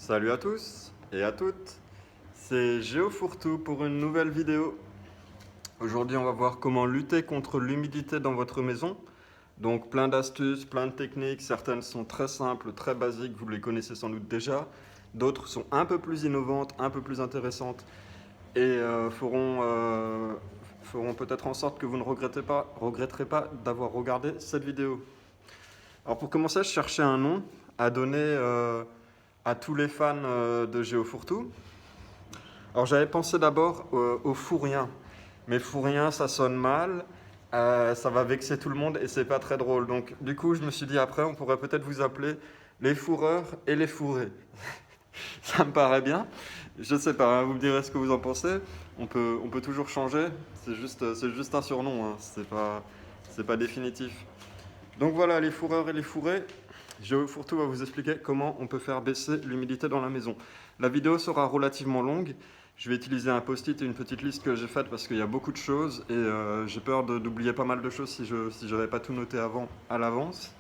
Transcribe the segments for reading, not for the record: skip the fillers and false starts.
Salut à tous et à toutes, c'est GeoFourtou pour une nouvelle vidéo. Aujourd'hui on va voir comment lutter contre l'humidité dans votre maison. Donc plein d'astuces, plein de techniques, certaines sont très simples, très basiques, vous les connaissez sans doute déjà. D'autres sont un peu plus innovantes, un peu plus intéressantes et feront peut-être en sorte que vous ne regretterez pas d'avoir regardé cette vidéo. Alors pour commencer, je cherchais un nom à donner à tous les fans de GeoFourtou. Alors j'avais pensé d'abord au fourrien, mais fourrien ça sonne mal, ça va vexer tout le monde et c'est pas très drôle. Donc du coup je me suis dit après on pourrait peut-être vous appeler les fourreurs et les fourrés. Ça me paraît bien. Je sais pas, hein, vous me direz ce que vous en pensez. On peut toujours changer. C'est juste un surnom, hein. C'est pas définitif. Donc voilà, les fourreurs et les fourrés. GeoFourtou va vous expliquer comment on peut faire baisser l'humidité dans la maison. La vidéo sera relativement longue. Je vais utiliser un post-it et une petite liste que j'ai faite parce qu'il y a beaucoup de choses et j'ai peur d'oublier pas mal de choses si je n'avais pas tout noté à l'avance.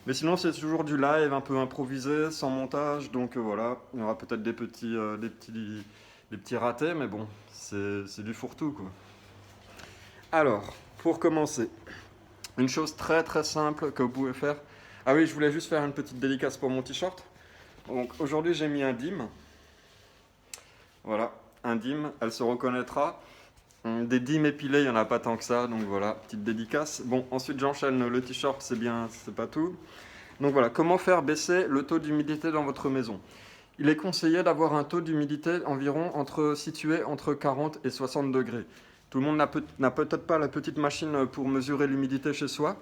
Mais sinon, c'est toujours du live un peu improvisé, sans montage. Donc voilà, il y aura peut-être des petits ratés, mais bon, c'est du fourre-tout, quoi. Alors, pour commencer, une chose très très simple que vous pouvez faire. Ah oui, je voulais juste faire une petite dédicace pour mon t-shirt. Donc aujourd'hui, j'ai mis un dim. Voilà, un dim, elle se reconnaîtra. Des dîmes épilés, il n'y en a pas tant que ça, donc voilà, petite dédicace. Bon, ensuite j'enchaîne le t-shirt, c'est bien, c'est pas tout. Donc voilà, comment faire baisser le taux d'humidité dans votre maison? Il est conseillé d'avoir un taux d'humidité situé entre 40 et 60 degrés. Tout le monde n'a peut-être pas la petite machine pour mesurer l'humidité chez soi.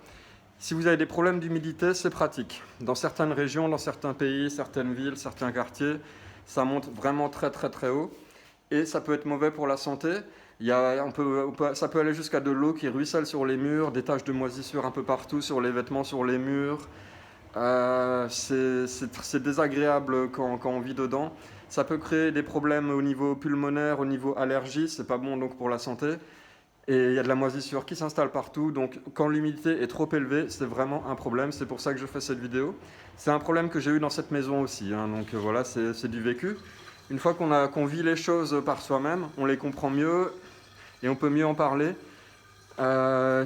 Si vous avez des problèmes d'humidité, c'est pratique. Dans certaines régions, dans certains pays, certaines villes, certains quartiers, ça monte vraiment très très très haut. Et ça peut être mauvais pour la santé. Ça peut aller jusqu'à de l'eau qui ruisselle sur les murs, des taches de moisissure un peu partout, sur les vêtements, sur les murs. C'est désagréable quand on vit dedans. Ça peut créer des problèmes au niveau pulmonaire, au niveau allergie, c'est pas bon donc pour la santé. Et il y a de la moisissure qui s'installe partout, donc quand l'humidité est trop élevée, c'est vraiment un problème, c'est pour ça que je fais cette vidéo. C'est un problème que j'ai eu dans cette maison aussi, hein, donc voilà, c'est du vécu. Une fois qu'on vit les choses par soi-même, on les comprend mieux et on peut mieux en parler.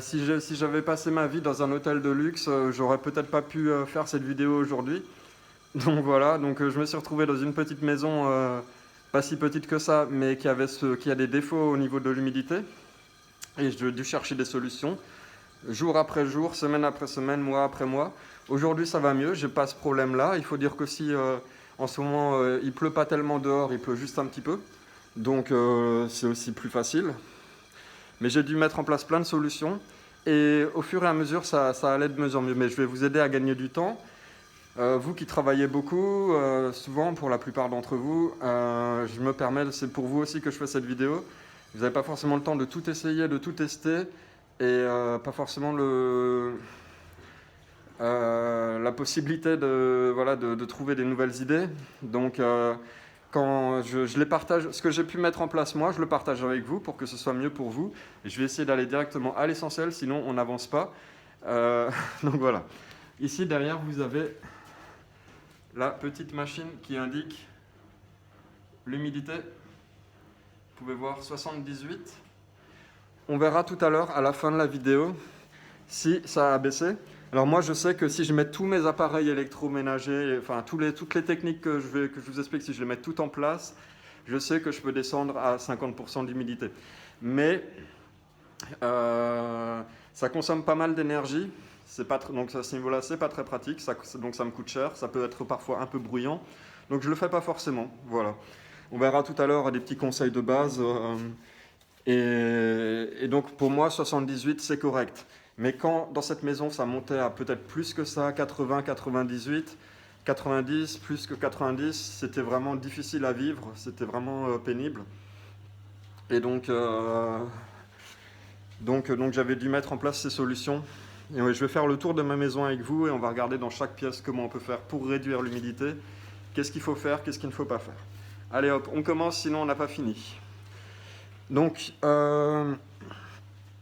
Si j'avais passé ma vie dans un hôtel de luxe, j'aurais peut-être pas pu faire cette vidéo aujourd'hui. Donc voilà, je me suis retrouvé dans une petite maison, pas si petite que ça, mais qui a des défauts au niveau de l'humidité. Et j'ai dû chercher des solutions, jour après jour, semaine après semaine, mois après mois. Aujourd'hui ça va mieux, j'ai pas ce problème-là. Il faut dire qu'aussi en ce moment il pleut pas tellement dehors, il pleut juste un petit peu. Donc c'est aussi plus facile. Mais j'ai dû mettre en place plein de solutions. Et au fur et à mesure, ça allait de mieux en mieux. Mais je vais vous aider à gagner du temps. Vous qui travaillez beaucoup, souvent pour la plupart d'entre vous, je me permets, c'est pour vous aussi que je fais cette vidéo. Vous n'avez pas forcément le temps de tout essayer, de tout tester. Et pas forcément la possibilité de trouver des nouvelles idées. Donc quand je les partage, ce que j'ai pu mettre en place moi, je le partage avec vous pour que ce soit mieux pour vous. Et je vais essayer d'aller directement à l'essentiel, sinon on n'avance pas. Donc voilà. Ici derrière, vous avez la petite machine qui indique l'humidité. Vous pouvez voir 78. On verra tout à l'heure, à la fin de la vidéo, si ça a baissé. Alors moi, je sais que si je mets tous mes appareils électroménagers, enfin toutes les techniques que je vous explique, si je les mets toutes en place, je sais que je peux descendre à 50% d'humidité. Mais ça consomme pas mal d'énergie. Donc à ce niveau-là, c'est pas très pratique. Donc ça me coûte cher. Ça peut être parfois un peu bruyant. Donc je le fais pas forcément. Voilà. On verra tout à l'heure des petits conseils de base. Et donc pour moi, 78, c'est correct. Mais quand dans cette maison, ça montait à peut-être plus que ça, 80, 98, 90, plus que 90, c'était vraiment difficile à vivre, c'était vraiment pénible. Et donc j'avais dû mettre en place ces solutions. Et ouais, je vais faire le tour de ma maison avec vous et on va regarder dans chaque pièce comment on peut faire pour réduire l'humidité. Qu'est-ce qu'il faut faire, qu'est-ce qu'il ne faut pas faire. Allez hop, on commence, sinon on n'a pas fini. Donc là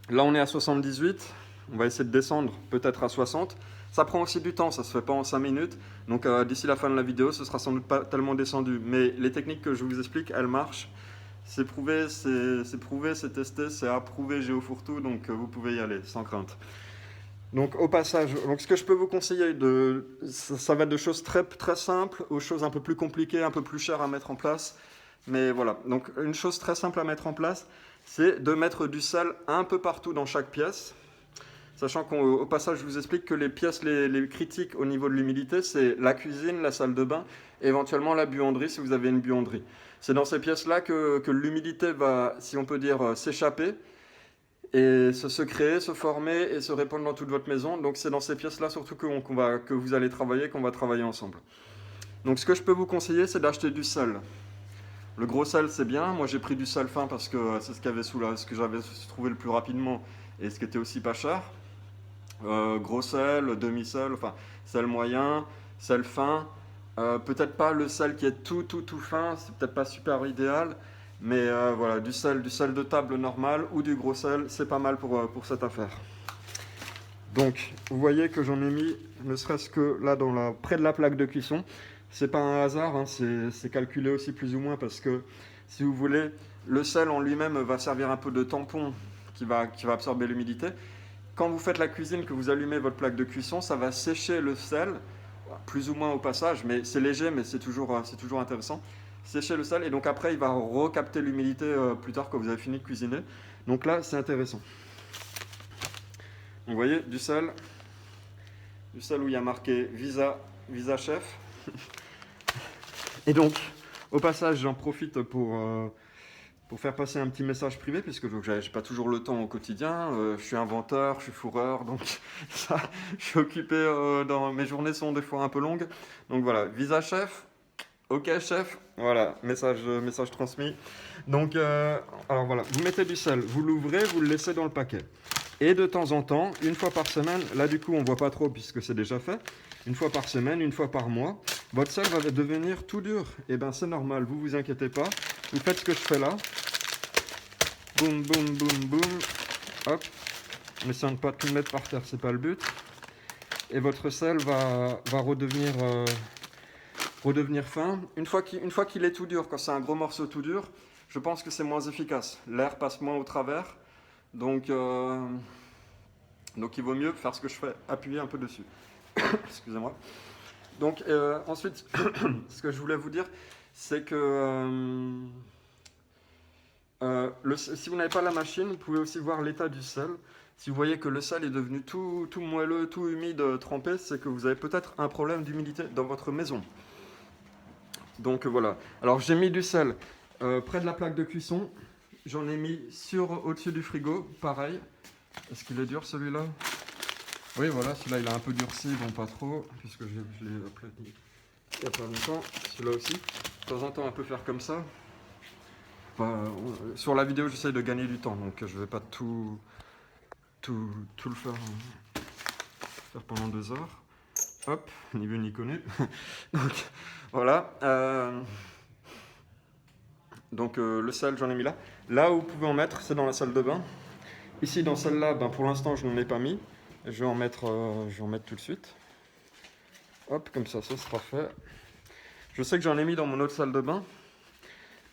on est à 78, on va essayer de descendre peut-être à 60. Ça prend aussi du temps, ça se fait pas en 5 minutes. Donc d'ici la fin de la vidéo, ce sera sans doute pas tellement descendu. Mais les techniques que je vous explique, elles marchent. C'est prouvé, c'est testé, c'est approuvé GeoFourTool, donc vous pouvez y aller sans crainte. Donc au passage, donc ce que je peux vous conseiller, ça va de choses très, très simples aux choses un peu plus compliquées, un peu plus chères à mettre en place. Mais voilà, donc une chose très simple à mettre en place, c'est de mettre du sel un peu partout dans chaque pièce. Sachant qu'au passage, je vous explique que les pièces les critiques au niveau de l'humidité, c'est la cuisine, la salle de bain, et éventuellement la buanderie si vous avez une buanderie. C'est dans ces pièces-là que l'humidité va, si on peut dire, s'échapper et se créer, se former et se répandre dans toute votre maison. Donc c'est dans ces pièces-là surtout que vous allez travailler, qu'on va travailler ensemble. Donc ce que je peux vous conseiller, c'est d'acheter du sel. Le gros sel, c'est bien. Moi, j'ai pris du sel fin parce que c'est ce que j'avais trouvé le plus rapidement et ce qui était aussi pas cher. Gros sel, demi-sel, enfin sel moyen, sel fin. Peut-être pas le sel qui est tout fin, c'est peut-être pas super idéal, mais voilà, du sel de table normal ou du gros sel, c'est pas mal pour cette affaire. Donc, vous voyez que j'en ai mis, ne serait-ce que là, près de la plaque de cuisson. C'est pas un hasard, hein, c'est calculé aussi plus ou moins parce que, si vous voulez, le sel en lui-même va servir un peu de tampon qui va absorber l'humidité. Quand vous faites la cuisine, que vous allumez votre plaque de cuisson, ça va sécher le sel, plus ou moins au passage, mais c'est léger, mais c'est toujours intéressant. Sécher le sel, et donc après, il va recapter l'humidité plus tard quand vous avez fini de cuisiner. Donc là, c'est intéressant. Donc, vous voyez, du sel où il y a marqué Visa Chef. Et donc, au passage, j'en profite pour faire passer un petit message privé, puisque je n'ai pas toujours le temps au quotidien. Je suis inventeur, je suis fourreur, donc ça, je suis occupé, mes journées sont des fois un peu longues. Donc voilà, Visa Chef, ok chef, voilà, message transmis. Donc, alors voilà, vous mettez du sel, vous l'ouvrez, vous le laissez dans le paquet. Et de temps en temps, une fois par semaine, là du coup on ne voit pas trop puisque c'est déjà fait, une fois par semaine, une fois par mois, votre sel va devenir tout dur. Et bien c'est normal, vous inquiétez pas, vous faites ce que je fais là. Boum, boum, boum, boum, hop, essayons de ne pas tout mettre par terre, c'est pas le but. Et votre sel va redevenir fin. Une fois qu'il est tout dur, quand c'est un gros morceau tout dur, je pense que c'est moins efficace. L'air passe moins au travers. Donc il vaut mieux faire ce que je fais, appuyer un peu dessus. Excusez-moi. Donc ensuite, ce que je voulais vous dire, c'est que si vous n'avez pas la machine, vous pouvez aussi voir l'état du sel. Si vous voyez que le sel est devenu tout moelleux, tout humide, trempé, c'est que vous avez peut-être un problème d'humidité dans votre maison. Donc voilà. Alors j'ai mis du sel près de la plaque de cuisson. J'en ai mis au-dessus du frigo, pareil. Est-ce qu'il est dur celui-là? Oui, voilà, celui-là il a un peu durci, bon pas trop, puisque je l'ai aplani il n'y a pas longtemps. Celui-là aussi. De temps en temps, on peut faire comme ça. Enfin, sur la vidéo, j'essaye de gagner du temps, donc je ne vais pas tout le faire pendant 2 heures. Hop, ni vu ni connu. Donc voilà. Donc le sel, j'en ai mis là. Là où vous pouvez en mettre, c'est dans la salle de bain. Ici, dans celle-là, pour l'instant, je n'en ai pas mis. Je vais en mettre tout de suite. Hop, comme ça sera fait. Je sais que j'en ai mis dans mon autre salle de bain.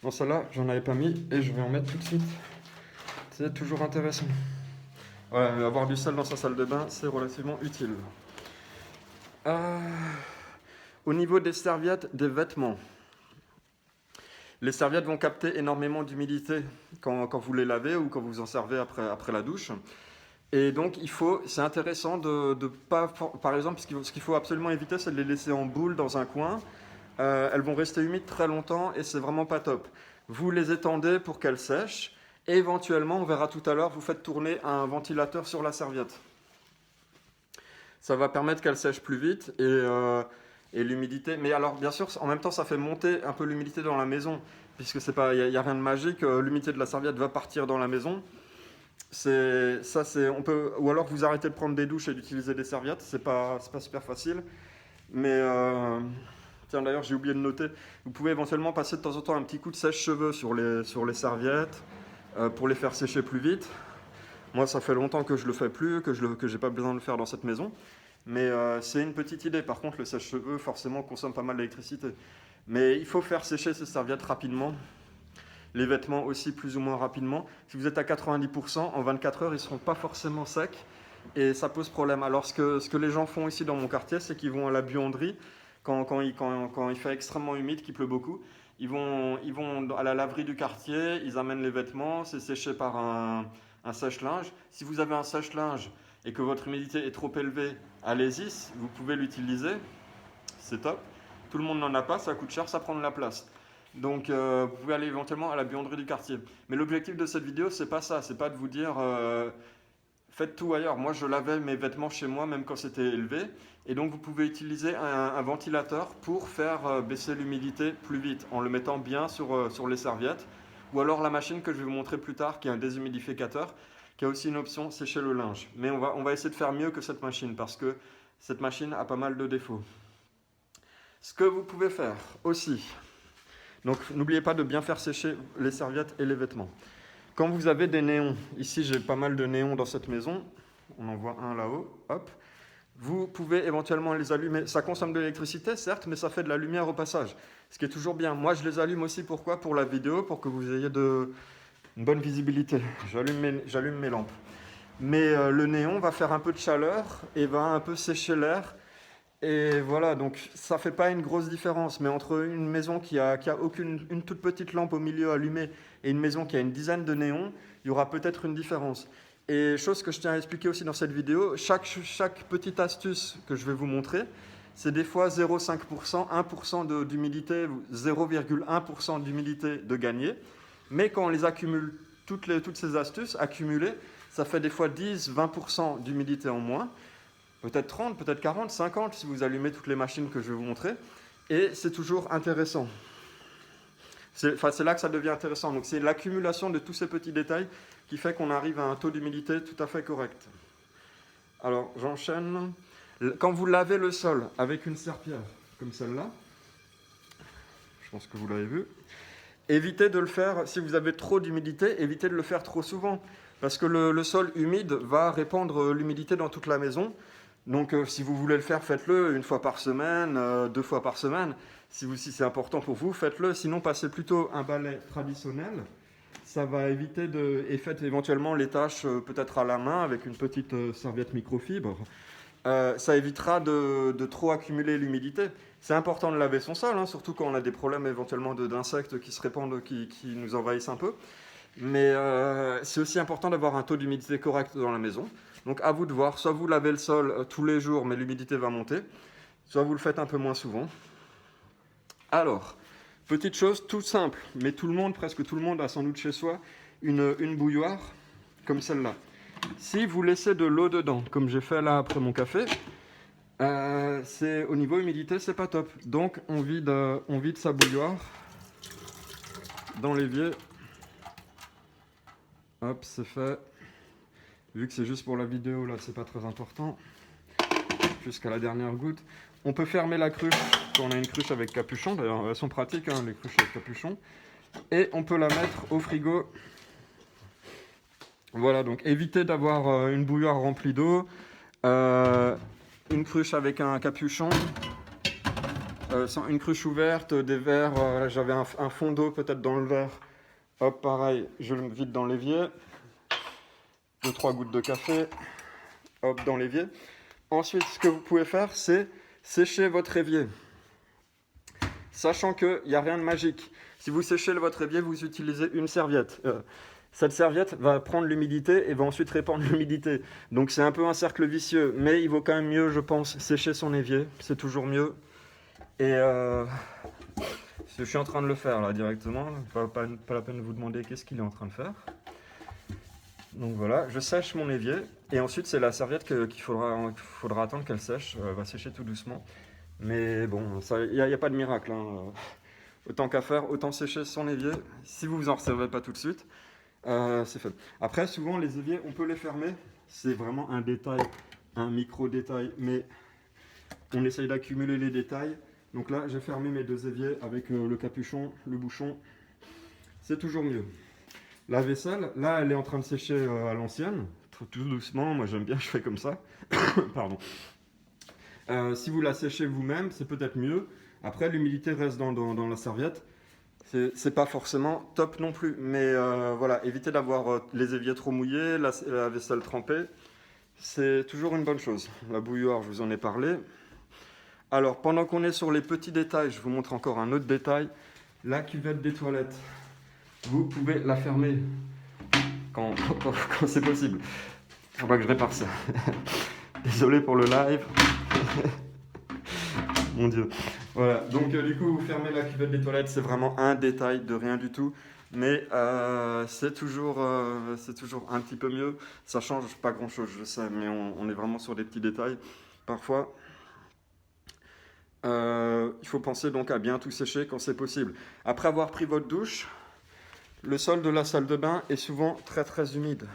Dans celle-là, j'en avais pas mis et je vais en mettre tout de suite. C'est toujours intéressant. Voilà, avoir du sel dans sa salle de bain, c'est relativement utile. Au niveau des serviettes, des vêtements. Les serviettes vont capter énormément d'humidité quand vous les lavez ou quand vous en servez après la douche. Et donc, c'est intéressant de pas... Par exemple, ce qu'il faut absolument éviter, c'est de les laisser en boule dans un coin. Elles vont rester humides très longtemps et c'est vraiment pas top. Vous les étendez pour qu'elles sèchent. Et éventuellement, on verra tout à l'heure, vous faites tourner un ventilateur sur la serviette. Ça va permettre qu'elle sèche plus vite et l'humidité. Mais alors, bien sûr, en même temps, ça fait monter un peu l'humidité dans la maison, puisque il n'y a rien de magique. L'humidité de la serviette va partir dans la maison. Ou alors vous arrêtez de prendre des douches et d'utiliser des serviettes. C'est pas super facile. Mais tiens, d'ailleurs, j'ai oublié de noter. Vous pouvez éventuellement passer de temps en temps un petit coup de sèche-cheveux sur les serviettes pour les faire sécher plus vite. Moi, ça fait longtemps que je le fais plus, que j'ai pas besoin de le faire dans cette maison. Mais c'est une petite idée. Par contre, le sèche-cheveux, forcément, consomme pas mal d'électricité. Mais il faut faire sécher ces serviettes rapidement. Les vêtements aussi plus ou moins rapidement. Si vous êtes à 90%, en 24 heures, ils ne seront pas forcément secs. Et ça pose problème. Alors ce que les gens font ici dans mon quartier, c'est qu'ils vont à la buanderie quand il fait extrêmement humide, qu'il pleut beaucoup. Ils vont à la laverie du quartier, ils amènent les vêtements, c'est séché par un sèche-linge. Si vous avez un sèche-linge et que votre humidité est trop élevée, allez-y, vous pouvez l'utiliser, c'est top. Tout le monde n'en a pas, ça coûte cher, ça prend de la place. Donc vous pouvez aller éventuellement à la buanderie du quartier. Mais l'objectif de cette vidéo, c'est pas ça, c'est pas de vous dire faites tout ailleurs. Moi, je lavais mes vêtements chez moi, même quand c'était élevé. Et donc, vous pouvez utiliser un ventilateur pour faire baisser l'humidité plus vite, en le mettant bien sur les serviettes. Ou alors la machine que je vais vous montrer plus tard, qui est un déshumidificateur, qui a aussi une option sécher le linge. Mais on va essayer de faire mieux que cette machine, parce que cette machine a pas mal de défauts. Ce que vous pouvez faire aussi, donc n'oubliez pas de bien faire sécher les serviettes et les vêtements. Quand vous avez des néons, ici j'ai pas mal de néons dans cette maison, on en voit un là-haut, hop, vous pouvez éventuellement les allumer. Ça consomme de l'électricité, certes, mais ça fait de la lumière au passage, ce qui est toujours bien. Moi, je les allume aussi, pourquoi? Pour la vidéo, pour que vous ayez une bonne visibilité. J'allume mes lampes. Mais le néon va faire un peu de chaleur et va un peu sécher l'air. Et voilà, donc ça fait pas une grosse différence, mais entre une maison qui a une toute petite lampe au milieu allumée et une maison qui a une dizaine de néons, il y aura peut-être une différence. Et chose que je tiens à expliquer aussi dans cette vidéo, chaque petite astuce que je vais vous montrer, c'est des fois 0,5%, 1% d'humidité, 0,1% d'humidité de gagner. Mais quand on les accumule, toutes ces astuces accumulées, ça fait des fois 10, 20% d'humidité en moins. Peut-être 30, peut-être 40, 50 si vous allumez toutes les machines que je vais vous montrer. Et c'est toujours intéressant. C'est là que ça devient intéressant. Donc c'est l'accumulation de tous ces petits détails qui fait qu'on arrive à un taux d'humidité tout à fait correct. Alors j'enchaîne. Quand vous lavez le sol avec une serpillière comme celle-là, je pense que vous l'avez vu, évitez de le faire, si vous avez trop d'humidité, évitez de le faire trop souvent. Parce que le sol humide va répandre l'humidité dans toute la maison. Donc si vous voulez le faire, faites-le une fois par semaine, 2 fois par semaine. Si c'est important pour vous, faites-le. Sinon, passez plutôt un balai traditionnel. Ça va éviter et faites éventuellement les tâches peut-être à la main avec une petite serviette microfibre. Ça évitera de trop accumuler l'humidité. C'est important de laver son sol, hein, surtout quand on a des problèmes éventuellement d'insectes qui se répandent, qui nous envahissent un peu. Mais c'est aussi important d'avoir un taux d'humidité correct dans la maison. Donc à vous de voir, soit vous lavez le sol tous les jours, mais l'humidité va monter, soit vous le faites un peu moins souvent. Alors, petite chose tout simple, mais presque tout le monde a sans doute chez soi une bouilloire comme celle-là. Si vous laissez de l'eau dedans, comme j'ai fait là après mon café, au niveau humidité, c'est pas top. Donc on vide sa bouilloire dans l'évier. Hop, c'est fait. Vu que c'est juste pour la vidéo, là, c'est pas très important. Jusqu'à la dernière goutte. On peut fermer la cruche quand on a une cruche avec capuchon. D'ailleurs, elles sont pratiques, hein, les cruches avec capuchon. Et on peut la mettre au frigo. Voilà, donc évitez d'avoir une bouilloire remplie d'eau. Une cruche avec un capuchon. Une cruche ouverte, des verres. Là, j'avais un fond d'eau peut-être dans le verre. Hop, pareil, je le vide dans l'évier. 2-3 gouttes de café, hop, dans l'évier. Ensuite, ce que vous pouvez faire, c'est sécher votre évier. Sachant qu'il n'y a rien de magique. Si vous séchez votre évier, vous utilisez une serviette. Cette serviette va prendre l'humidité et va ensuite répandre l'humidité. Donc c'est un peu un cercle vicieux, mais il vaut quand même mieux, je pense, sécher son évier. C'est toujours mieux. Et je suis en train de le faire là directement. Pas la peine de vous demander qu'est-ce qu'il est en train de faire. Donc voilà, je sèche mon évier et ensuite c'est la serviette qu'il faudra attendre qu'elle sèche. Elle va sécher tout doucement. Mais bon, il n'y a pas de miracle, hein. Autant qu'à faire, autant sécher son évier. Si vous en servez pas tout de suite, c'est fait. Après, souvent les éviers, on peut les fermer. C'est vraiment un détail, un micro-détail, mais on essaye d'accumuler les détails. Donc là, j'ai fermé mes 2 éviers avec le capuchon, le bouchon. C'est toujours mieux. La vaisselle, là, elle est en train de sécher à l'ancienne, tout doucement. Moi, j'aime bien, je fais comme ça. Pardon. Si vous la séchez vous-même, c'est peut-être mieux. Après, l'humidité reste dans la serviette. C'est pas forcément top non plus. Mais voilà, évitez d'avoir les éviers trop mouillés, la vaisselle trempée. C'est toujours une bonne chose. La bouilloire, je vous en ai parlé. Alors, pendant qu'on est sur les petits détails, je vous montre encore un autre détail. La cuvette des toilettes. Vous pouvez la fermer quand c'est possible. Il faudra que je répare ça. Désolé pour le live. Mon Dieu. Voilà, donc du coup, vous fermez la cuvette des toilettes, c'est vraiment un détail de rien du tout. Mais c'est toujours un petit peu mieux. Ça change pas grand-chose, je sais, mais on est vraiment sur des petits détails. Parfois, il faut penser donc à bien tout sécher quand c'est possible. Après avoir pris votre douche, le sol de la salle de bain est souvent très très humide.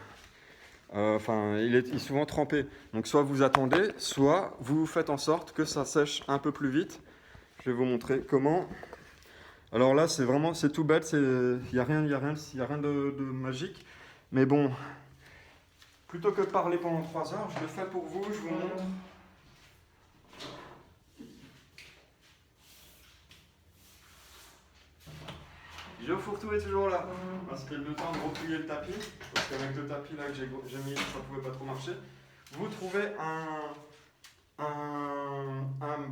Il est souvent trempé. Donc soit vous attendez, soit vous faites en sorte que ça sèche un peu plus vite. Je vais vous montrer comment. Alors là, c'est tout bête, il n'y a rien de magique. Mais bon, plutôt que de parler pendant 3 heures, je le fais pour vous, je vous montre. Guillaume Fourtou est toujours là, parce qu'il y a le temps de replier le tapis, parce qu'avec le tapis là que j'ai mis, ça ne pouvait pas trop marcher. Vous trouvez un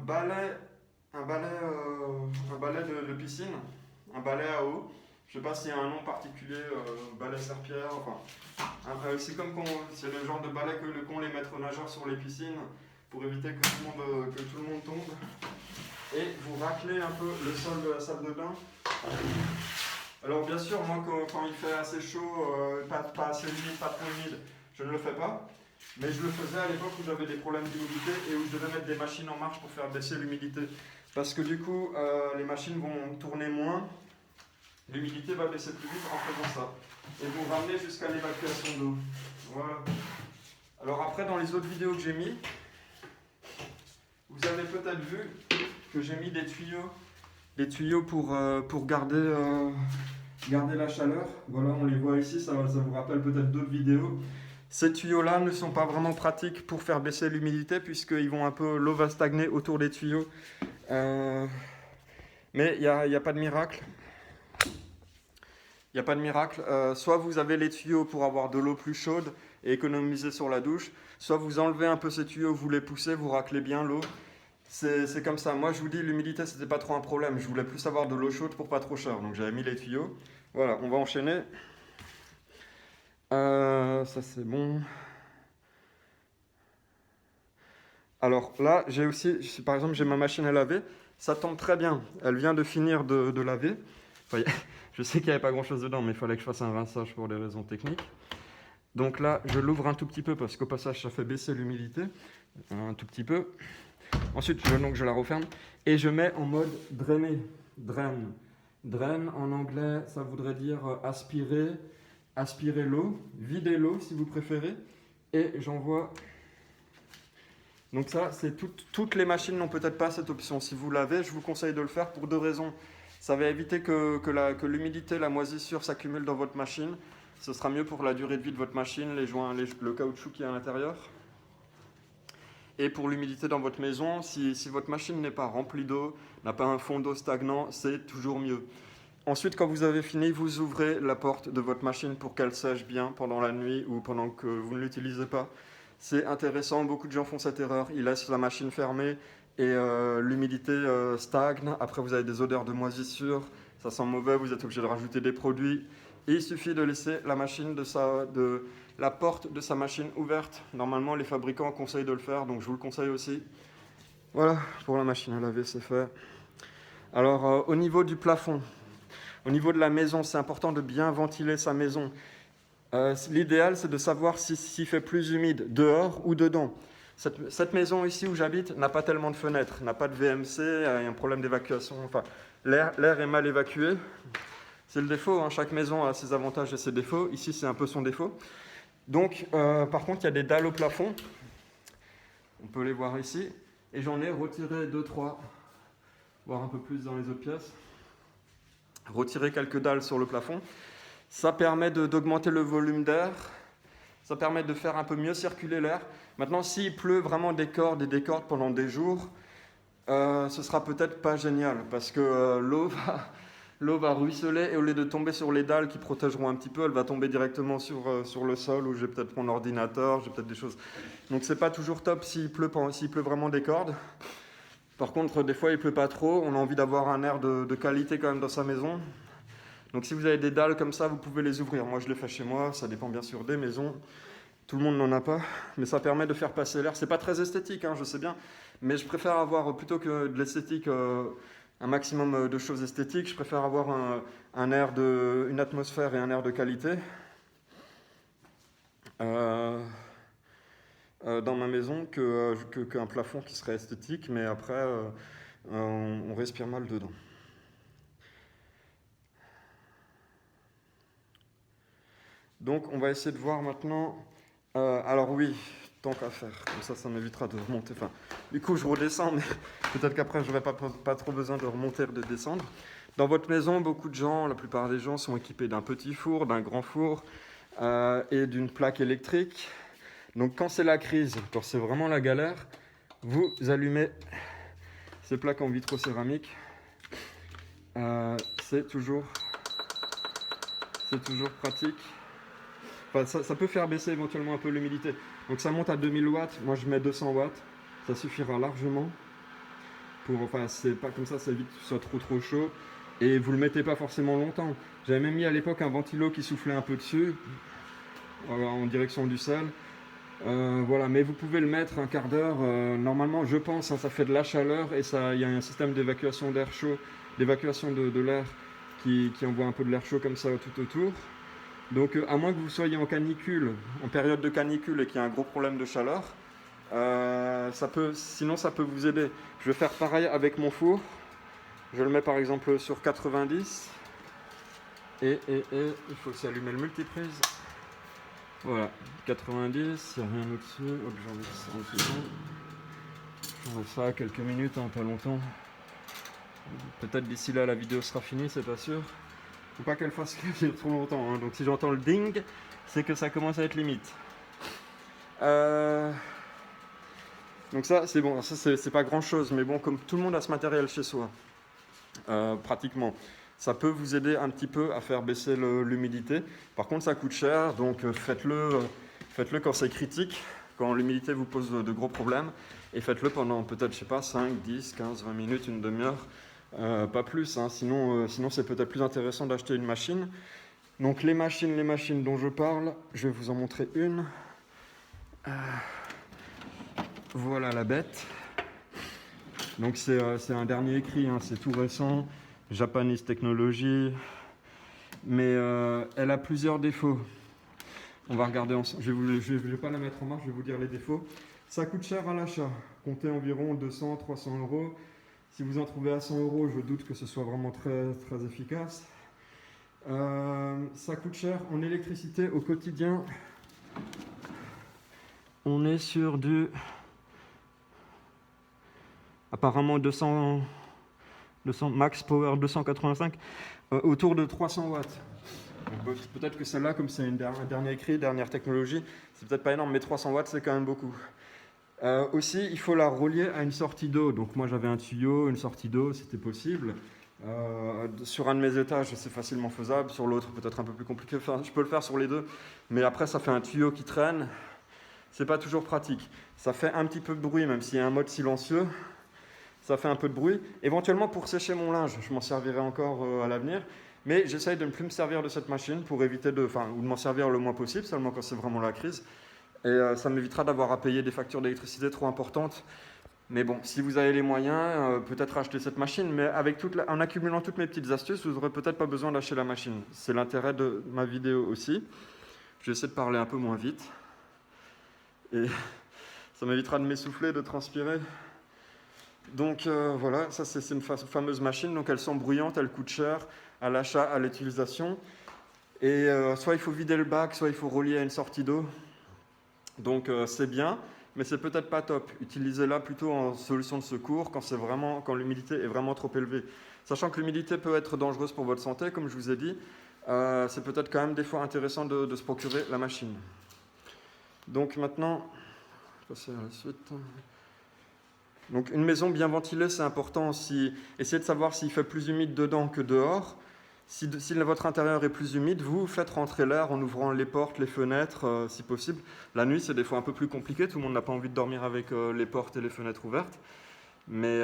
balai de piscine, un balai à eau. Je ne sais pas s'il y a un nom particulier, balai serpillère, enfin. C'est comme c'est le genre de balai qu'ont les maîtres nageurs sur les piscines pour éviter que tout le monde tombe. Et vous raclez un peu le sol de la salle de bain. Alors bien sûr, moi quand il fait assez chaud, pas assez humide, pas trop humide, je ne le fais pas. Mais je le faisais à l'époque où j'avais des problèmes d'humidité et où je devais mettre des machines en marche pour faire baisser l'humidité. Parce que du coup, les machines vont tourner moins, l'humidité va baisser plus vite en faisant ça. Et vous ramenez jusqu'à l'évacuation d'eau. Voilà. Alors après, dans les autres vidéos que j'ai mis, vous avez peut-être vu que j'ai mis des tuyaux pour garder la chaleur. Voilà, on les voit ici, ça vous rappelle peut-être d'autres vidéos. Ces tuyaux-là ne sont pas vraiment pratiques pour faire baisser l'humidité puisqu'ils vont l'eau va stagner autour des tuyaux. Mais il n'y a pas de miracle. Il n'y a pas de miracle. Soit vous avez les tuyaux pour avoir de l'eau plus chaude et économiser sur la douche, soit vous enlevez un peu ces tuyaux, vous les poussez, vous raclez bien l'eau. C'est comme ça. Moi, je vous dis, l'humidité, c'était pas trop un problème. Je voulais plus avoir de l'eau chaude pour pas trop cher. Donc, j'avais mis les tuyaux. Voilà, on va enchaîner. Ça, c'est bon. Alors là, j'ai aussi, par exemple, j'ai ma machine à laver. Ça tombe très bien. Elle vient de finir de laver. Enfin, je sais qu'il n'y avait pas grand-chose dedans, mais il fallait que je fasse un rinçage pour des raisons techniques. Donc là, je l'ouvre un tout petit peu parce qu'au passage, ça fait baisser l'humidité. Un tout petit peu. Ensuite, je la referme et je mets en mode drainer. Drain. Drain, en anglais, ça voudrait dire aspirer l'eau, vider l'eau si vous préférez. Et j'envoie. Donc ça, c'est toutes les machines n'ont peut-être pas cette option. Si vous l'avez, je vous conseille de le faire pour 2 raisons. Ça va éviter que l'humidité, la moisissure s'accumule dans votre machine. Ce sera mieux pour la durée de vie de votre machine, les joints, le caoutchouc qui est à l'intérieur. Et pour l'humidité dans votre maison, si votre machine n'est pas remplie d'eau, n'a pas un fond d'eau stagnant, c'est toujours mieux. Ensuite, quand vous avez fini, vous ouvrez la porte de votre machine pour qu'elle sèche bien pendant la nuit ou pendant que vous ne l'utilisez pas. C'est intéressant, beaucoup de gens font cette erreur. Ils laissent la machine fermée et l'humidité stagne. Après, vous avez des odeurs de moisissure, ça sent mauvais, vous êtes obligé de rajouter des produits. Et il suffit de laisser la porte de sa machine ouverte. Normalement, les fabricants conseillent de le faire, donc je vous le conseille aussi. Voilà, pour la machine à laver, c'est fait. Alors, au niveau du plafond, au niveau de la maison, c'est important de bien ventiler sa maison. L'idéal, c'est de savoir s'il fait plus humide dehors ou dedans. Cette maison ici où j'habite n'a pas tellement de fenêtres, n'a pas de VMC, il y a un problème d'évacuation. Enfin, l'air est mal évacué. C'est le défaut, hein. Chaque maison a ses avantages et ses défauts. Ici, c'est un peu son défaut. Donc, par contre, il y a des dalles au plafond. On peut les voir ici. Et j'en ai retiré 2-3, voire un peu plus dans les autres pièces. Retirer quelques dalles sur le plafond. Ça permet d'augmenter le volume d'air Ça permet de faire un peu mieux circuler l'air. Maintenant, s'il pleut vraiment des cordes et des cordes pendant des jours, ce sera peut-être pas génial parce que l'eau va ruisseler et au lieu de tomber sur les dalles qui protégeront un petit peu, elle va tomber directement sur le sol où j'ai peut-être mon ordinateur, j'ai peut-être des choses. Donc c'est pas toujours top s'il pleut vraiment des cordes. Par contre, des fois il pleut pas trop, on a envie d'avoir un air de qualité quand même dans sa maison. Donc si vous avez des dalles comme ça, vous pouvez les ouvrir. Moi je les fais chez moi, ça dépend bien sûr des maisons. Tout le monde n'en a pas, mais ça permet de faire passer l'air. C'est pas très esthétique, hein, je sais bien, mais je préfère avoir, plutôt que de l'esthétique, un maximum de choses esthétiques, je préfère avoir une atmosphère et un air de qualité dans ma maison qu'un plafond qui serait esthétique, mais après, on respire mal dedans. Donc, on va essayer de voir maintenant. Alors oui, tant qu'à faire, comme ça m'évitera de remonter. Enfin, du coup, je redescends, mais peut-être qu'après, je n'aurai pas trop besoin de remonter et de descendre. Dans votre maison, beaucoup de gens, la plupart des gens, sont équipés d'un petit four, d'un grand four et d'une plaque électrique. Donc, quand c'est la crise, quand c'est vraiment la galère, vous allumez ces plaques en vitrocéramique. C'est toujours pratique. Enfin, ça peut faire baisser éventuellement un peu l'humidité. Donc ça monte à 2000 watts, moi je mets 200 watts, ça suffira largement. C'est pas comme ça évite que ce soit trop chaud. Et vous le mettez pas forcément longtemps. J'avais même mis à l'époque un ventilo qui soufflait un peu dessus, en direction du sol. Voilà, mais vous pouvez le mettre un quart d'heure. Normalement, je pense, ça fait de la chaleur et il y a un système d'évacuation d'air chaud, d'évacuation de l'air qui envoie un peu de l'air chaud comme ça tout autour. Donc, à moins que vous soyez en canicule, en période de canicule et qu'il y ait un gros problème de chaleur, sinon ça peut vous aider. Je vais faire pareil avec mon four. Je le mets par exemple sur 90 et il faut aussi allumer le multiprise. Voilà, 90, il n'y a rien au-dessus. Hop, j'enlève ça en seconde. J'enlève ça quelques minutes, hein, pas longtemps. Peut-être d'ici là la vidéo sera finie, c'est pas sûr. Faut pas qu'elle fasse trop longtemps, hein. Donc si j'entends le ding, c'est que ça commence à être limite. Donc ça c'est bon, ça c'est pas grand chose, mais bon, comme tout le monde a ce matériel chez soi, pratiquement, ça peut vous aider un petit peu à faire baisser l'humidité. Par contre ça coûte cher, donc faites-le quand c'est critique, quand l'humidité vous pose de gros problèmes, et faites-le pendant peut-être, je sais pas, 5, 10, 15, 20 minutes, une demi-heure. Pas plus, hein. Sinon c'est peut-être plus intéressant d'acheter une machine. Donc les machines dont je parle, je vais vous en montrer une. Voilà la bête. Donc c'est un dernier cri, hein. C'est tout récent, Japanese Technology, mais elle a plusieurs défauts. On va regarder ensemble. Je vais pas la mettre en marche, je vais vous dire les défauts. Ça coûte cher à l'achat, comptez environ 200-300 euros. Si vous en trouvez à 100 euros, je doute que ce soit vraiment très, très efficace. Ça coûte cher en électricité au quotidien. On est sur du... apparemment 200 max power 285, autour de 300 watts. Donc, peut-être que celle-là, comme c'est un dernier cri, dernière technologie, c'est peut-être pas énorme, mais 300 watts, c'est quand même beaucoup. Aussi, il faut la relier à une sortie d'eau. Donc moi j'avais un tuyau, une sortie d'eau, c'était possible. Sur un de mes étages, c'est facilement faisable. Sur l'autre, peut-être un peu plus compliqué. Enfin, je peux le faire sur les deux. Mais après, ça fait un tuyau qui traîne. C'est pas toujours pratique. Ça fait un petit peu de bruit, même s'il y a un mode silencieux. Ça fait un peu de bruit. Éventuellement, pour sécher mon linge, je m'en servirai encore à l'avenir. Mais j'essaye de ne plus me servir de cette machine pour éviter ou de m'en servir le moins possible, seulement quand c'est vraiment la crise. Et ça m'évitera d'avoir à payer des factures d'électricité trop importantes. Mais bon, si vous avez les moyens, peut-être acheter cette machine. Mais en accumulant toutes mes petites astuces, vous n'aurez peut-être pas besoin d'acheter la machine. C'est l'intérêt de ma vidéo aussi. Je vais essayer de parler un peu moins vite. Et ça m'évitera de m'essouffler, de transpirer. Donc voilà, ça c'est une fameuse machine. Donc elles sont bruyantes, elles coûtent cher à l'achat, à l'utilisation. Et soit il faut vider le bac, soit il faut relier à une sortie d'eau. Donc c'est bien, mais c'est peut-être pas top. Utilisez-la plutôt en solution de secours quand l'humidité est vraiment trop élevée. Sachant que l'humidité peut être dangereuse pour votre santé, comme je vous ai dit, c'est peut-être quand même des fois intéressant de se procurer la machine. Donc maintenant, je vais passer à la suite. Donc une maison bien ventilée, c'est important aussi. Essayez de savoir s'il fait plus humide dedans que dehors. Si votre intérieur est plus humide, vous faites rentrer l'air en ouvrant les portes, les fenêtres, si possible. La nuit, c'est des fois un peu plus compliqué. Tout le monde n'a pas envie de dormir avec les portes et les fenêtres ouvertes. Mais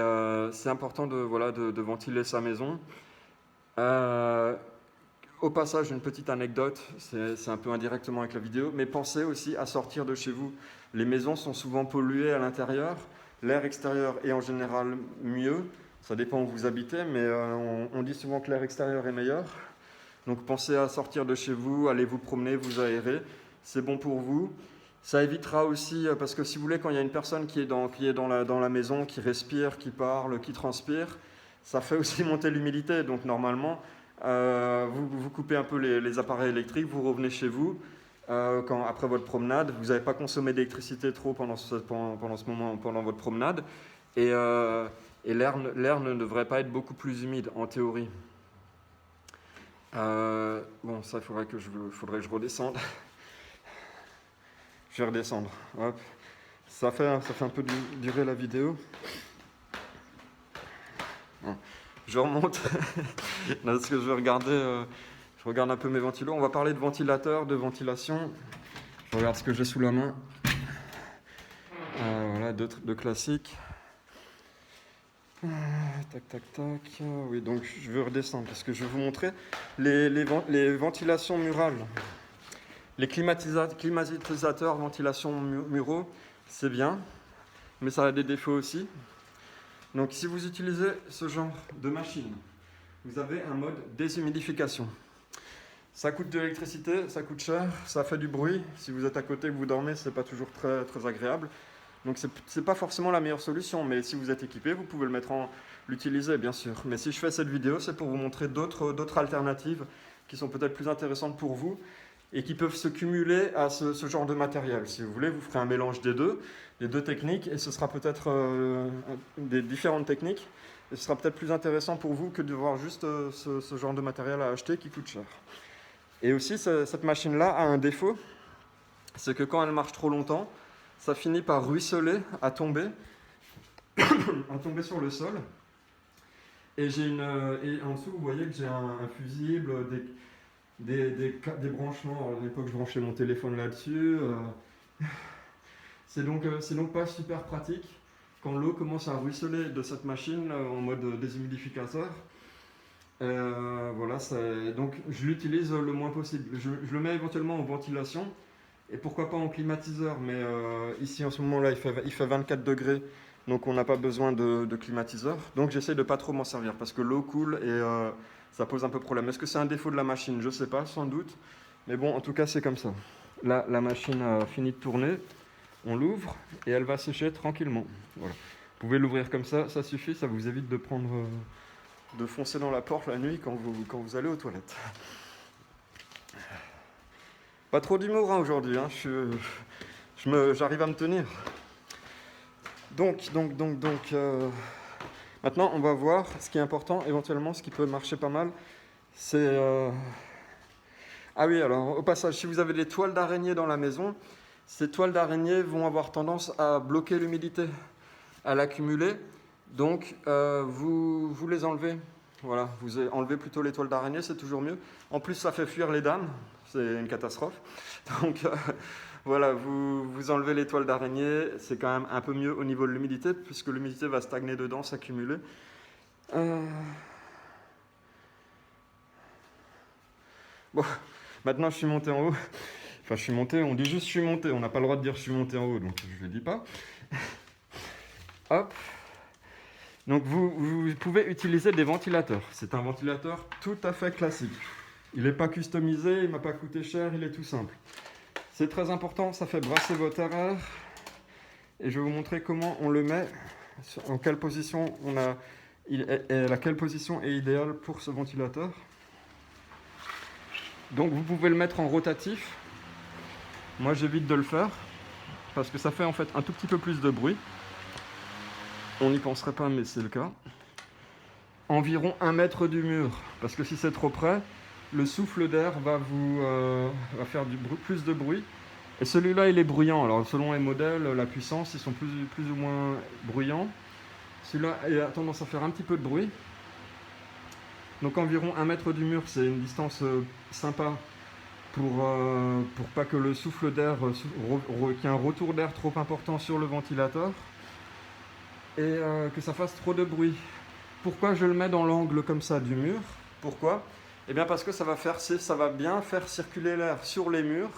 c'est important de ventiler sa maison. Au passage, une petite anecdote, c'est un peu indirectement avec la vidéo, mais pensez aussi à sortir de chez vous. Les maisons sont souvent polluées à l'intérieur. L'air extérieur est en général mieux. Ça dépend où vous habitez, mais on dit souvent que l'air extérieur est meilleur. Donc pensez à sortir de chez vous, allez vous promener, vous aérer. C'est bon pour vous. Ça évitera aussi, parce que si vous voulez, quand il y a une personne qui est dans la maison, qui respire, qui parle, qui transpire, ça fait aussi monter l'humidité. Donc normalement, vous coupez un peu les appareils électriques, vous revenez chez vous. Après votre promenade, vous n'avez pas consommé d'électricité trop pendant ce moment, pendant votre promenade. Et l'air ne devrait pas être beaucoup plus humide, en théorie. Bon, ça, il faudrait que je redescende. Je vais redescendre. Hop. Ça fait un peu durer la vidéo. Bon. Je remonte. Parce que je regarde un peu mes ventilos. On va parler de ventilateur, de ventilation. Je regarde ce que j'ai sous la main. Voilà, deux classiques. Tac, tac, tac. Oui, donc je vais redescendre parce que je vais vous montrer les ventilations murales. Les climatisateurs, ventilation muraux, c'est bien, mais ça a des défauts aussi. Donc si vous utilisez ce genre de machine, vous avez un mode déshumidification. Ça coûte de l'électricité, ça coûte cher, ça fait du bruit. Si vous êtes à côté et que vous dormez, c'est pas toujours très, très agréable. Donc c'est pas forcément la meilleure solution, mais si vous êtes équipé, vous pouvez l'utiliser bien sûr. Mais si je fais cette vidéo, c'est pour vous montrer d'autres alternatives qui sont peut-être plus intéressantes pour vous et qui peuvent se cumuler à ce genre de matériel. Si vous voulez, vous ferez un mélange des deux techniques, et ce sera peut-être des différentes techniques, et ce sera peut-être plus intéressant pour vous que de voir juste ce genre de matériel à acheter qui coûte cher. Et aussi, cette machine-là a un défaut, c'est que quand elle marche trop longtemps, ça finit par ruisseler, à tomber sur le sol. Et en dessous, vous voyez que j'ai un fusible, des branchements. Alors, à l'époque, je branchais mon téléphone là-dessus. C'est donc pas super pratique quand l'eau commence à ruisseler de cette machine en mode déshumidificateur. Voilà, donc je l'utilise le moins possible. Je le mets éventuellement en ventilation et pourquoi pas en climatiseur, mais ici en ce moment là il fait 24 degrés, donc on n'a pas besoin de climatiseur. Donc j'essaie de pas trop m'en servir parce que l'eau coule et ça pose un peu problème. Est-ce que c'est un défaut de la machine? Je sais pas, sans doute, mais bon, en tout cas c'est comme ça. Là la machine a fini de tourner, on l'ouvre et elle va sécher tranquillement. Voilà. Vous pouvez l'ouvrir comme ça suffit, ça vous évite de foncer dans la porte la nuit quand vous allez aux toilettes. Pas trop d'humour aujourd'hui, hein. J'arrive à me tenir. Donc, maintenant on va voir ce qui est important, éventuellement ce qui peut marcher pas mal, c'est... Ah oui, alors au passage, si vous avez des toiles d'araignée dans la maison, ces toiles d'araignée vont avoir tendance à bloquer l'humidité, à l'accumuler. Donc, vous les enlevez. Voilà, vous enlevez plutôt les toiles d'araignée, c'est toujours mieux. En plus, ça fait fuir les dames, c'est une catastrophe. Donc, voilà, vous enlevez les toiles d'araignée, c'est quand même un peu mieux au niveau de l'humidité, puisque l'humidité va stagner dedans, s'accumuler. Bon, maintenant je suis monté en haut. Enfin, je suis monté, on dit juste je suis monté, on n'a pas le droit de dire je suis monté en haut, donc je ne le dis pas. Hop. Donc vous pouvez utiliser des ventilateurs. C'est un ventilateur tout à fait classique. Il n'est pas customisé, il ne m'a pas coûté cher, il est tout simple. C'est très important, ça fait brasser votre air. Et je vais vous montrer comment on le met, en quelle position laquelle position est idéale pour ce ventilateur. Donc vous pouvez le mettre en rotatif. Moi j'évite de le faire parce que ça fait en fait un tout petit peu plus de bruit. On n'y penserait pas, mais c'est le cas. Environ 1 mètre du mur, parce que si c'est trop près, le souffle d'air va faire plus de bruit Et celui-là, il est bruyant. Alors, selon les modèles, la puissance, ils sont plus ou moins bruyants. Celui-là a tendance à faire un petit peu de bruit. Donc, environ 1 mètre du mur, c'est une distance sympa pour pas que le souffle d'air, qu'il y ait un retour d'air trop important sur le ventilateur et que ça fasse trop de bruit. Pourquoi je le mets dans l'angle comme ça du mur? Pourquoi? Eh bien parce que ça va bien faire circuler l'air sur les murs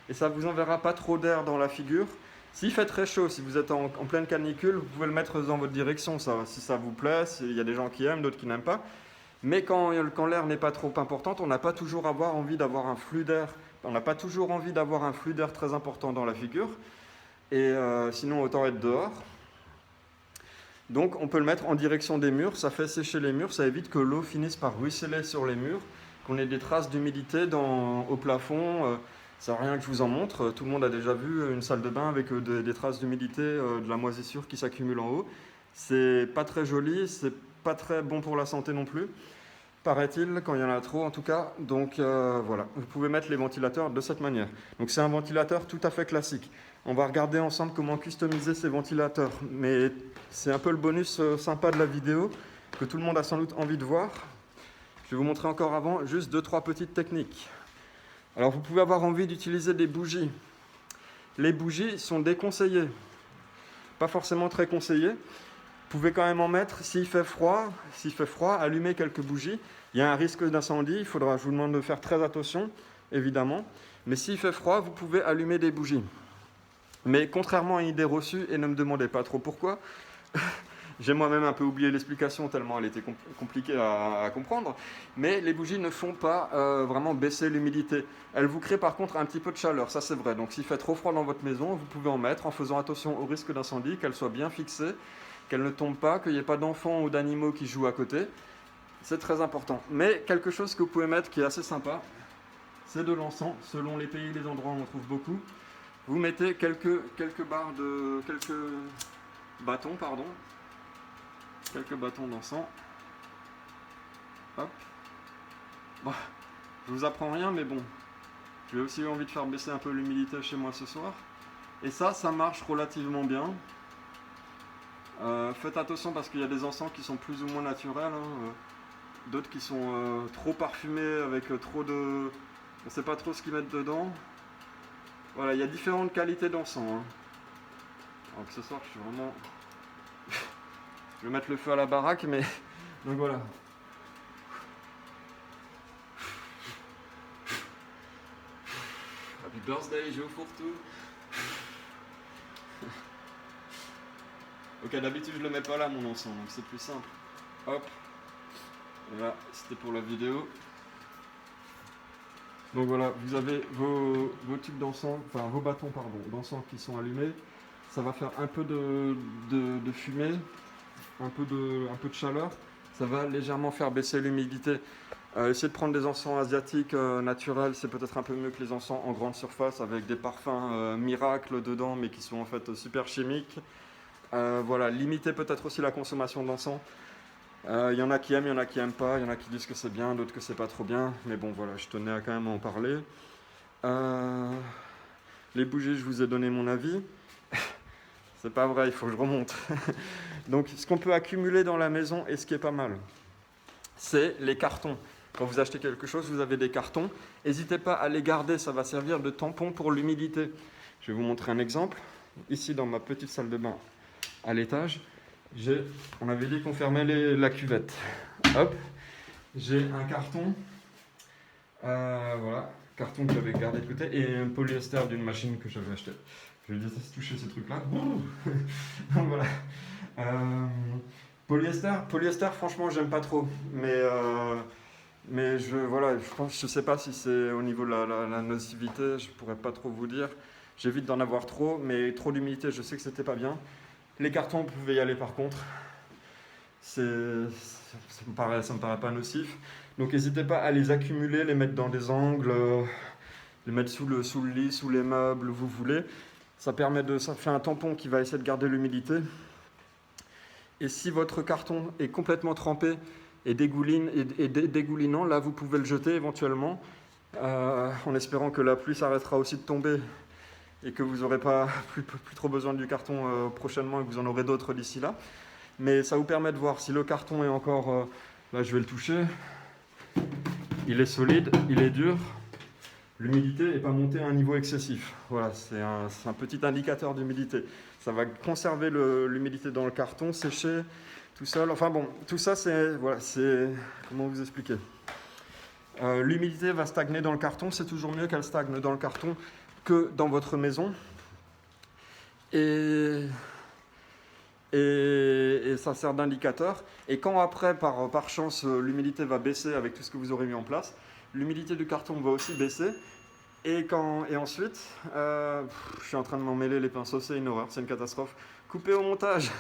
et ça ne vous enverra pas trop d'air dans la figure. S'il fait très chaud, si vous êtes en pleine canicule, vous pouvez le mettre dans votre direction, ça, si ça vous plaît. Il y a des gens qui aiment, d'autres qui n'aiment pas. Mais quand l'air n'est pas trop important, on n'a pas toujours envie d'avoir un flux d'air. On n'a pas toujours envie d'avoir un flux d'air très important dans la figure. Et sinon, autant être dehors. Donc on peut le mettre en direction des murs, ça fait sécher les murs, ça évite que l'eau finisse par ruisseler sur les murs, qu'on ait des traces d'humidité au plafond. Ça sert à rien que je vous en montre, tout le monde a déjà vu une salle de bain avec des traces d'humidité, de la moisissure qui s'accumule en haut. C'est pas très joli, c'est pas très bon pour la santé non plus, paraît-il, quand il y en a trop en tout cas. Donc voilà, vous pouvez mettre les ventilateurs de cette manière. Donc c'est un ventilateur tout à fait classique. On va regarder ensemble comment customiser ces ventilateurs. Mais c'est un peu le bonus sympa de la vidéo que tout le monde a sans doute envie de voir. Je vais vous montrer encore avant juste 2-3 petites techniques. Alors vous pouvez avoir envie d'utiliser des bougies. Les bougies sont déconseillées. Pas forcément très conseillées. Vous pouvez quand même en mettre. S'il fait froid, allumez quelques bougies. Il y a un risque d'incendie. Je vous demande de faire très attention, évidemment. Mais s'il fait froid, vous pouvez allumer des bougies. Mais contrairement à une idée reçue, et ne me demandez pas trop pourquoi, j'ai moi-même un peu oublié l'explication tellement elle était compliquée à comprendre, mais les bougies ne font pas vraiment baisser l'humidité. Elles vous créent par contre un petit peu de chaleur, ça c'est vrai. Donc s'il fait trop froid dans votre maison, vous pouvez en mettre en faisant attention au risque d'incendie, qu'elles soient bien fixées, qu'elles ne tombent pas, qu'il n'y ait pas d'enfants ou d'animaux qui jouent à côté. C'est très important. Mais quelque chose que vous pouvez mettre qui est assez sympa, c'est de l'encens. Selon les pays et les endroits, on en trouve beaucoup. Vous mettez quelques bâtons d'encens. Hop. Bon, je vous apprends rien, mais bon, j'ai aussi envie de faire baisser un peu l'humidité chez moi ce soir. Et ça marche relativement bien. Faites attention parce qu'il y a des encens qui sont plus ou moins naturels, d'autres qui sont trop parfumés avec trop de... On ne sait pas trop ce qu'ils mettent dedans. Voilà, il y a différentes qualités d'encens. Alors que ce soir, je suis vraiment... je vais mettre le feu à la baraque, mais... Donc voilà. Happy birthday, Géofourtou. Ok, d'habitude, je le mets pas là, mon encens, donc c'est plus simple. Hop. Voilà, c'était pour la vidéo. Donc voilà, vous avez vos tubes d'encens, enfin vos bâtons d'encens qui sont allumés. Ça va faire un peu de fumée, un peu de chaleur. Ça va légèrement faire baisser l'humidité. Essayez de prendre des encens asiatiques naturels, c'est peut-être un peu mieux que les encens en grande surface avec des parfums miracles dedans, mais qui sont en fait super chimiques. Voilà, limitez peut-être aussi la consommation d'encens. Il y en a qui aiment, il y en a qui n'aiment pas, il y en a qui disent que c'est bien, d'autres que c'est pas trop bien, mais bon voilà, je tenais à quand même en parler. Les bougies, je vous ai donné mon avis. C'est pas vrai, il faut que je remonte. Donc ce qu'on peut accumuler dans la maison et ce qui est pas mal, c'est les cartons. Quand vous achetez quelque chose, vous avez des cartons. N'hésitez pas à les garder, ça va servir de tampon pour l'humidité. Je vais vous montrer un exemple. Ici dans ma petite salle de bain à l'étage, on avait dit qu'on fermait la cuvette. Hop, j'ai un carton, voilà, carton que j'avais gardé de côté et un polyester d'une machine que j'avais acheté. Je déteste toucher ces trucs-là. Donc voilà. Polyester, franchement, j'aime pas trop. Mais je sais pas si c'est au niveau de la nocivité, je pourrais pas trop vous dire. J'évite d'en avoir trop, mais trop d'humidité, je sais que c'était pas bien. Les cartons, vous pouvez y aller par contre. Ça me paraît pas nocif. Donc n'hésitez pas à les accumuler, les mettre dans des angles, les mettre sous le lit, sous les meubles, où vous voulez. Ça fait un tampon qui va essayer de garder l'humidité. Et si votre carton est complètement trempé et dégoulinant, là vous pouvez le jeter éventuellement, en espérant que la pluie s'arrêtera aussi de tomber et que vous n'aurez pas plus trop besoin du carton prochainement et que vous en aurez d'autres d'ici là. Mais ça vous permet de voir si le carton est encore... là, je vais le toucher. Il est solide, il est dur. L'humidité n'est pas montée à un niveau excessif. Voilà, c'est un petit indicateur d'humidité. Ça va conserver l'humidité dans le carton, sécher tout seul. Enfin bon, tout ça, c'est... Voilà, c'est... Comment vous expliquer ? L'humidité va stagner dans le carton. C'est toujours mieux qu'elle stagne dans le carton que dans votre maison. Et ça sert d'indicateur. Et quand après, par chance, l'humidité va baisser avec tout ce que vous aurez mis en place, l'humidité du carton va aussi baisser. Et ensuite, je suis en train de m'en mêler les pinceaux, c'est une horreur, c'est une catastrophe. Coupé au montage.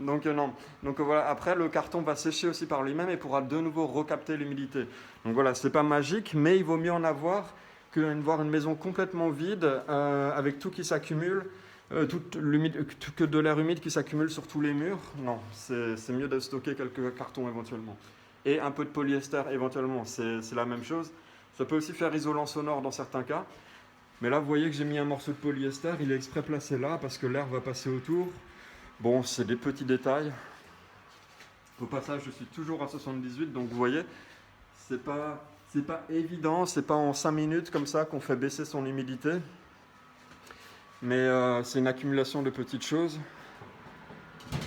Donc non. Donc voilà, après le carton va sécher aussi par lui-même et pourra de nouveau recapter l'humidité. Donc voilà, c'est pas magique, mais il vaut mieux en avoir que de voir une maison complètement vide avec tout qui s'accumule. Que de l'air humide qui s'accumule sur tous les murs. Non, c'est mieux de stocker quelques cartons éventuellement. Et un peu de polyester éventuellement, c'est la même chose. Ça peut aussi faire isolant sonore dans certains cas. Mais là, vous voyez que j'ai mis un morceau de polyester, il est exprès placé là parce que l'air va passer autour. Bon, c'est des petits détails. Au passage, je suis toujours à 78, donc vous voyez, c'est pas évident, c'est pas en 5 minutes comme ça qu'on fait baisser son humidité. Mais c'est une accumulation de petites choses.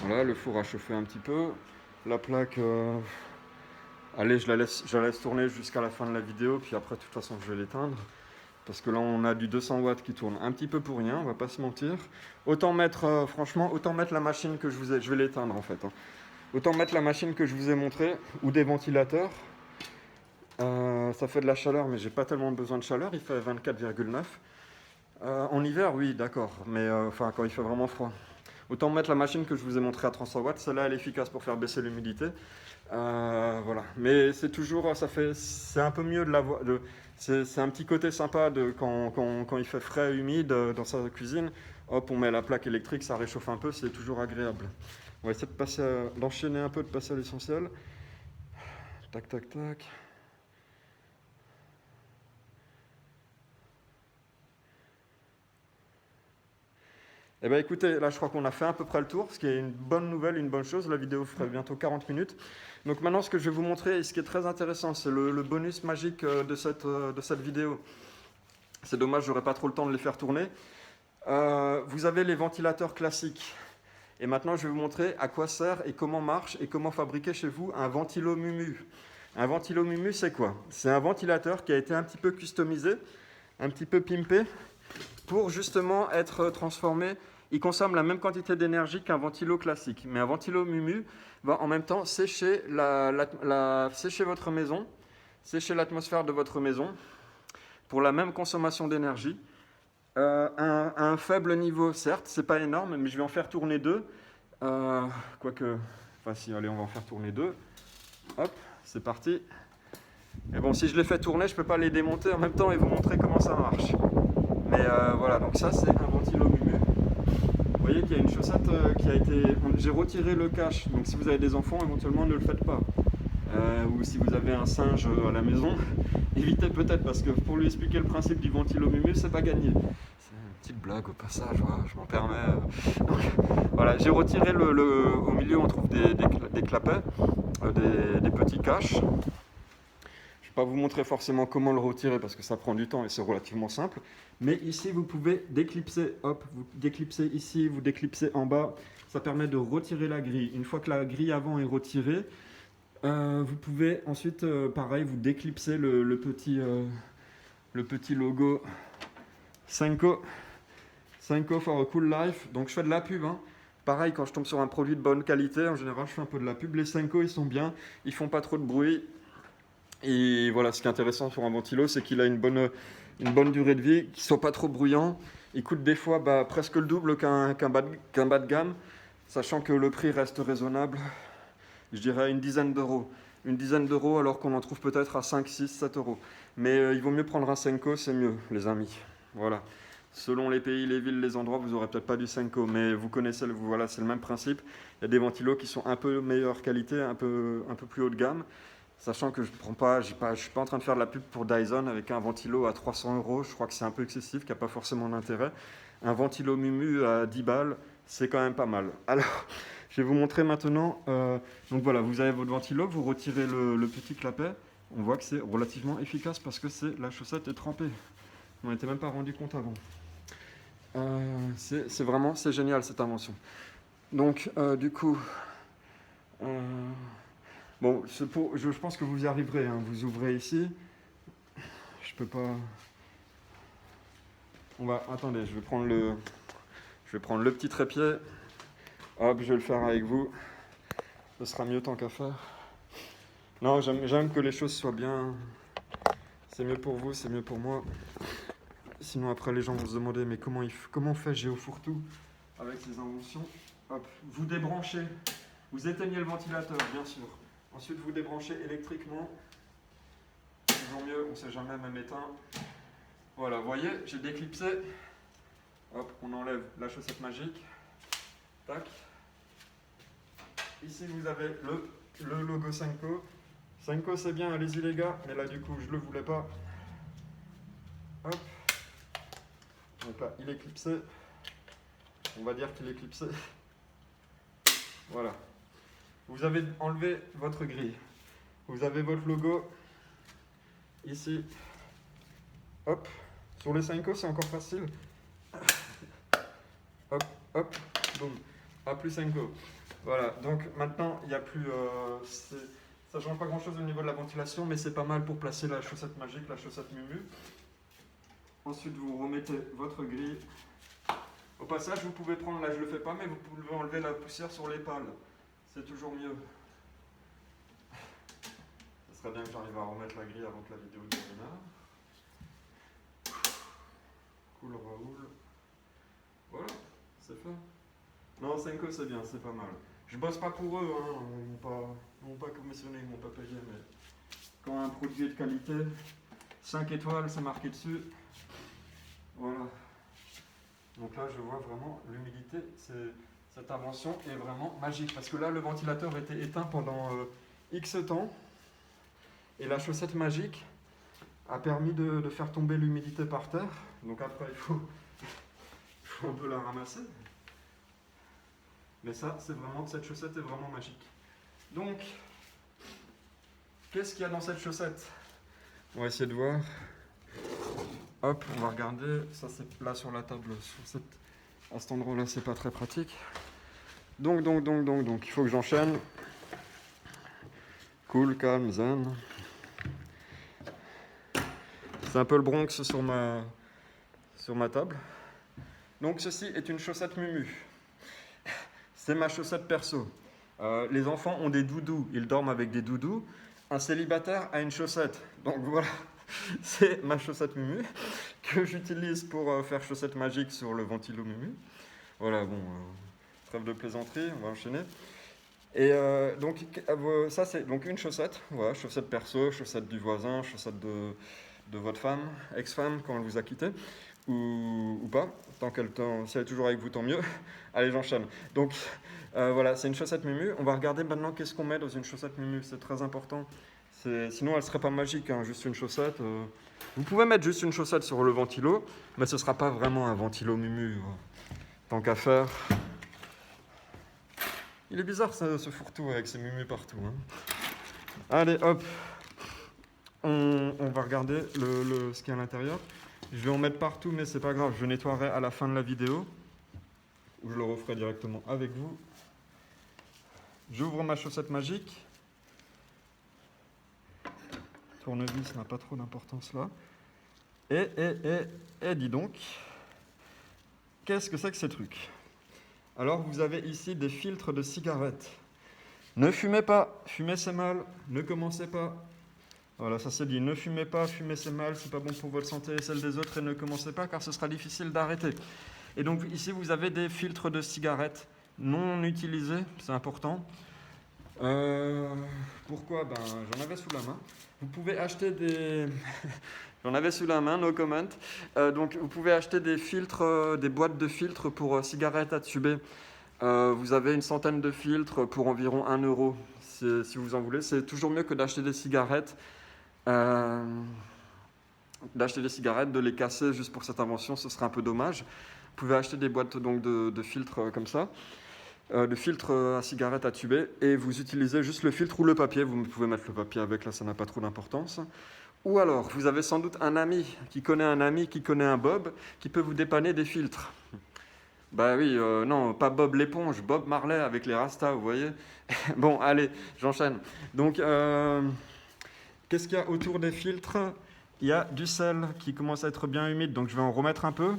Voilà, le four a chauffé un petit peu. La plaque, allez, je la laisse tourner jusqu'à la fin de la vidéo, puis après, de toute façon, je vais l'éteindre. Parce que là, on a du 200 watts qui tourne un petit peu pour rien, on va pas se mentir. Autant mettre, franchement, autant mettre la machine que je vais l'éteindre en fait. Autant mettre la machine que je vous ai montrée, ou des ventilateurs. Ça fait de la chaleur, mais j'ai pas tellement besoin de chaleur, il fait 24,9. En hiver, oui, d'accord, mais enfin quand il fait vraiment froid. Autant mettre la machine que je vous ai montrée à 300 watts, celle-là elle est efficace pour faire baisser l'humidité. Voilà, mais c'est toujours, c'est un peu mieux de l'avoir. C'est un petit côté sympa quand il fait frais, humide dans sa cuisine. Hop, on met la plaque électrique, ça réchauffe un peu, c'est toujours agréable. On va essayer d'enchaîner un peu, de passer à l'essentiel. Tac, tac, tac. Eh bien écoutez, là je crois qu'on a fait à peu près le tour, ce qui est une bonne nouvelle, une bonne chose. La vidéo ferait bientôt 40 minutes. Donc maintenant ce que je vais vous montrer, et ce qui est très intéressant, c'est le bonus magique de cette vidéo. C'est dommage, j'aurais pas trop le temps de les faire tourner. Vous avez les ventilateurs classiques. Et maintenant je vais vous montrer à quoi sert et comment marche et comment fabriquer chez vous un ventilo Mumu. Un ventilo Mumu, c'est quoi? C'est un ventilateur qui a été un petit peu customisé, un petit peu pimpé, pour justement être transformé. Il consomme la même quantité d'énergie qu'un ventilo classique. Mais un ventilo Mumu va en même temps sécher, sécher votre maison, sécher l'atmosphère de votre maison pour la même consommation d'énergie. À un faible niveau, certes, c'est pas énorme, mais je vais en faire tourner deux. Quoique, enfin si, allez, on va en faire tourner deux. Hop, c'est parti. Et bon, si je les fais tourner, je peux pas les démonter en même temps et vous montrer comment ça marche. Mais voilà, donc ça c'est un ventilo Mumu. Vous voyez qu'il y a une chaussette qui a été... J'ai retiré le cache, donc si vous avez des enfants, éventuellement ne le faites pas. Ou si vous avez un singe à la maison, évitez peut-être, parce que pour lui expliquer le principe du ventilo Mumu, c'est pas gagné. C'est une petite blague au passage, voilà, je m'en permets. Donc voilà, j'ai retiré au milieu, on trouve des clapets, des petits caches. Je ne vais pas vous montrer forcément comment le retirer parce que ça prend du temps et c'est relativement simple. Mais ici, vous pouvez déclipser. Hop, vous déclipsez ici, vous déclipsez en bas. Ça permet de retirer la grille. Une fois que la grille avant est retirée, vous pouvez ensuite, pareil, vous déclipser le petit logo Senko for a Cool Life. Donc je fais de la pub. Pareil, quand je tombe sur un produit de bonne qualité, en général, je fais un peu de la pub. Les Senko, ils sont bien. Ils font pas trop de bruit. Et voilà, ce qui est intéressant sur un ventilo, c'est qu'il a une bonne durée de vie, qu'il ne soit pas trop bruyant. Il coûte des fois presque le double qu'un bas de gamme, sachant que le prix reste raisonnable, je dirais une dizaine d'euros. Une dizaine d'euros alors qu'on en trouve peut-être à 5, 6, 7 euros. Mais il vaut mieux prendre un Senko, c'est mieux, les amis. Voilà. Selon les pays, les villes, les endroits, vous n'aurez peut-être pas du Senko, mais vous connaissez, voilà, c'est le même principe. Il y a des ventilos qui sont un peu meilleure qualité, un peu plus haut de gamme. Sachant que je suis pas en train de faire de la pub pour Dyson avec un ventilo à 300 €. Je crois que c'est un peu excessif, qu'il n'y a pas forcément d'intérêt. Un ventilo Mumu à 10 balles, c'est quand même pas mal. Alors, je vais vous montrer maintenant. Donc voilà, vous avez votre ventilo, vous retirez le petit clapet. On voit que c'est relativement efficace parce que la chaussette est trempée. On n'était même pas rendu compte avant. C'est génial cette invention. Donc, du coup, bon, je pense que vous y arriverez. Hein. Vous ouvrez ici. Je peux pas. Attendez, je vais prendre le petit trépied. Hop, je vais le faire avec vous. Ce sera mieux tant qu'à faire. Non, j'aime que les choses soient bien. C'est mieux pour vous, c'est mieux pour moi. Sinon, après, les gens vont se demander, mais comment fait Géo Fourre-Tout avec ses inventions? Hop, vous débranchez. Vous éteignez le ventilateur, bien sûr. Ensuite, vous débranchez électriquement. Toujours mieux, on ne sait jamais, même éteint. Voilà, vous voyez, j'ai déclipsé. Hop, on enlève la chaussette magique. Tac. Ici, vous avez le logo Senko. Senko, c'est bien, allez-y les gars. Mais là, du coup, je ne le voulais pas. Hop. Donc là, il est clipsé. On va dire qu'il est clipsé. Voilà. Vous avez enlevé votre grille. Vous avez votre logo. Ici. Hop. Sur les Senko, c'est encore facile. Hop, hop, boum. A plus Senko. Voilà. Donc maintenant, il n'y a plus. Ça ne change pas grand chose au niveau de la ventilation, mais c'est pas mal pour placer la chaussette magique, la chaussette Mumu. Ensuite, vous remettez votre grille. Au passage, vous pouvez prendre, là je ne le fais pas, mais vous pouvez enlever la poussière sur les pales. C'est toujours mieux. Ce serait bien que j'arrive à remettre la grille avant que la vidéo démarre. Cool Raoul. Voilà, c'est fait. Non, Senko c'est bien, c'est pas mal. Je bosse pas pour eux, hein. Ils m'ont pas commissionné, ils m'ont pas payé, mais quand un produit est de qualité, 5 étoiles, c'est marqué dessus. Voilà. Donc là, je vois vraiment l'humidité. Cette invention est vraiment magique. Parce que là, le ventilateur était éteint pendant X temps. Et la chaussette magique a permis de faire tomber l'humidité par terre. Donc après, il faut un peu la ramasser. Mais ça, cette chaussette est vraiment magique. Donc, qu'est-ce qu'il y a dans cette chaussette? On va essayer de voir. Hop, on va regarder. Ça, c'est là sur la table. À cet endroit-là, c'est pas très pratique. Donc, il faut que j'enchaîne. Cool, calme, zen. C'est un peu le Bronx sur ma table. Donc, ceci est une chaussette Mumu. C'est ma chaussette perso. Les enfants ont des doudous, ils dorment avec des doudous. Un célibataire a une chaussette. Donc voilà, c'est ma chaussette Mumu que j'utilise pour faire chaussette magique sur le ventilo Mumu. Voilà, bon, trêve de plaisanterie, on va enchaîner. Et donc, ça c'est donc une chaussette. Voilà, chaussette perso, chaussette du voisin, chaussette de votre femme, ex-femme, quand elle vous a quitté. Ou pas, si elle est toujours avec vous, tant mieux. Allez, j'enchaîne. Donc, voilà, c'est une chaussette Mumu. On va regarder maintenant qu'est-ce qu'on met dans une chaussette Mumu. C'est très important. Sinon, elle ne serait pas magique, hein, juste une chaussette. Vous pouvez mettre juste une chaussette sur le ventilo, mais ce ne sera pas vraiment un ventilo Mumu. Tant qu'à faire. Il est bizarre, ce fourre-tout avec ses Mumu partout. Hein. Allez, hop. On va regarder ce qu'il y a à l'intérieur. Je vais en mettre partout, mais c'est pas grave. Je nettoierai à la fin de la vidéo, ou je le referai directement avec vous. J'ouvre ma chaussette magique. Tournevis n'a pas trop d'importance là. Et dis donc, qu'est-ce que c'est que ces trucs? Alors, vous avez ici des filtres de cigarettes. Ne fumez pas, fumer c'est mal, ne commencez pas. Voilà, ça c'est dit, ne fumez pas, fumer c'est mal, c'est pas bon pour votre santé et celle des autres, et ne commencez pas car ce sera difficile d'arrêter. Et donc ici vous avez des filtres de cigarettes non utilisés, c'est important. Pourquoi? J'en avais sous la main. Vous pouvez acheter des... J'en avais sous la main, no comment. Donc vous pouvez acheter des filtres, des boîtes de filtres pour cigarettes à tuber. Vous avez une centaine de filtres pour environ 1 €. si vous en voulez. C'est toujours mieux que d'acheter des cigarettes. euh, de les casser juste pour cette invention, ce serait un peu dommage. Vous pouvez acheter des boîtes donc, de filtres comme ça, de filtres à cigarettes à tuber, et vous utilisez juste le filtre ou le papier. Vous pouvez mettre le papier avec, là ça n'a pas trop d'importance. Ou alors, vous avez sans doute un ami qui connaît un Bob, qui peut vous dépanner des filtres. Bah oui, non, pas Bob l'éponge, Bob Marley avec les rastas, vous voyez. Bon, allez, j'enchaîne. Donc, qu'est-ce qu'il y a autour des filtres? Il y a du sel qui commence à être bien humide, donc je vais en remettre un peu.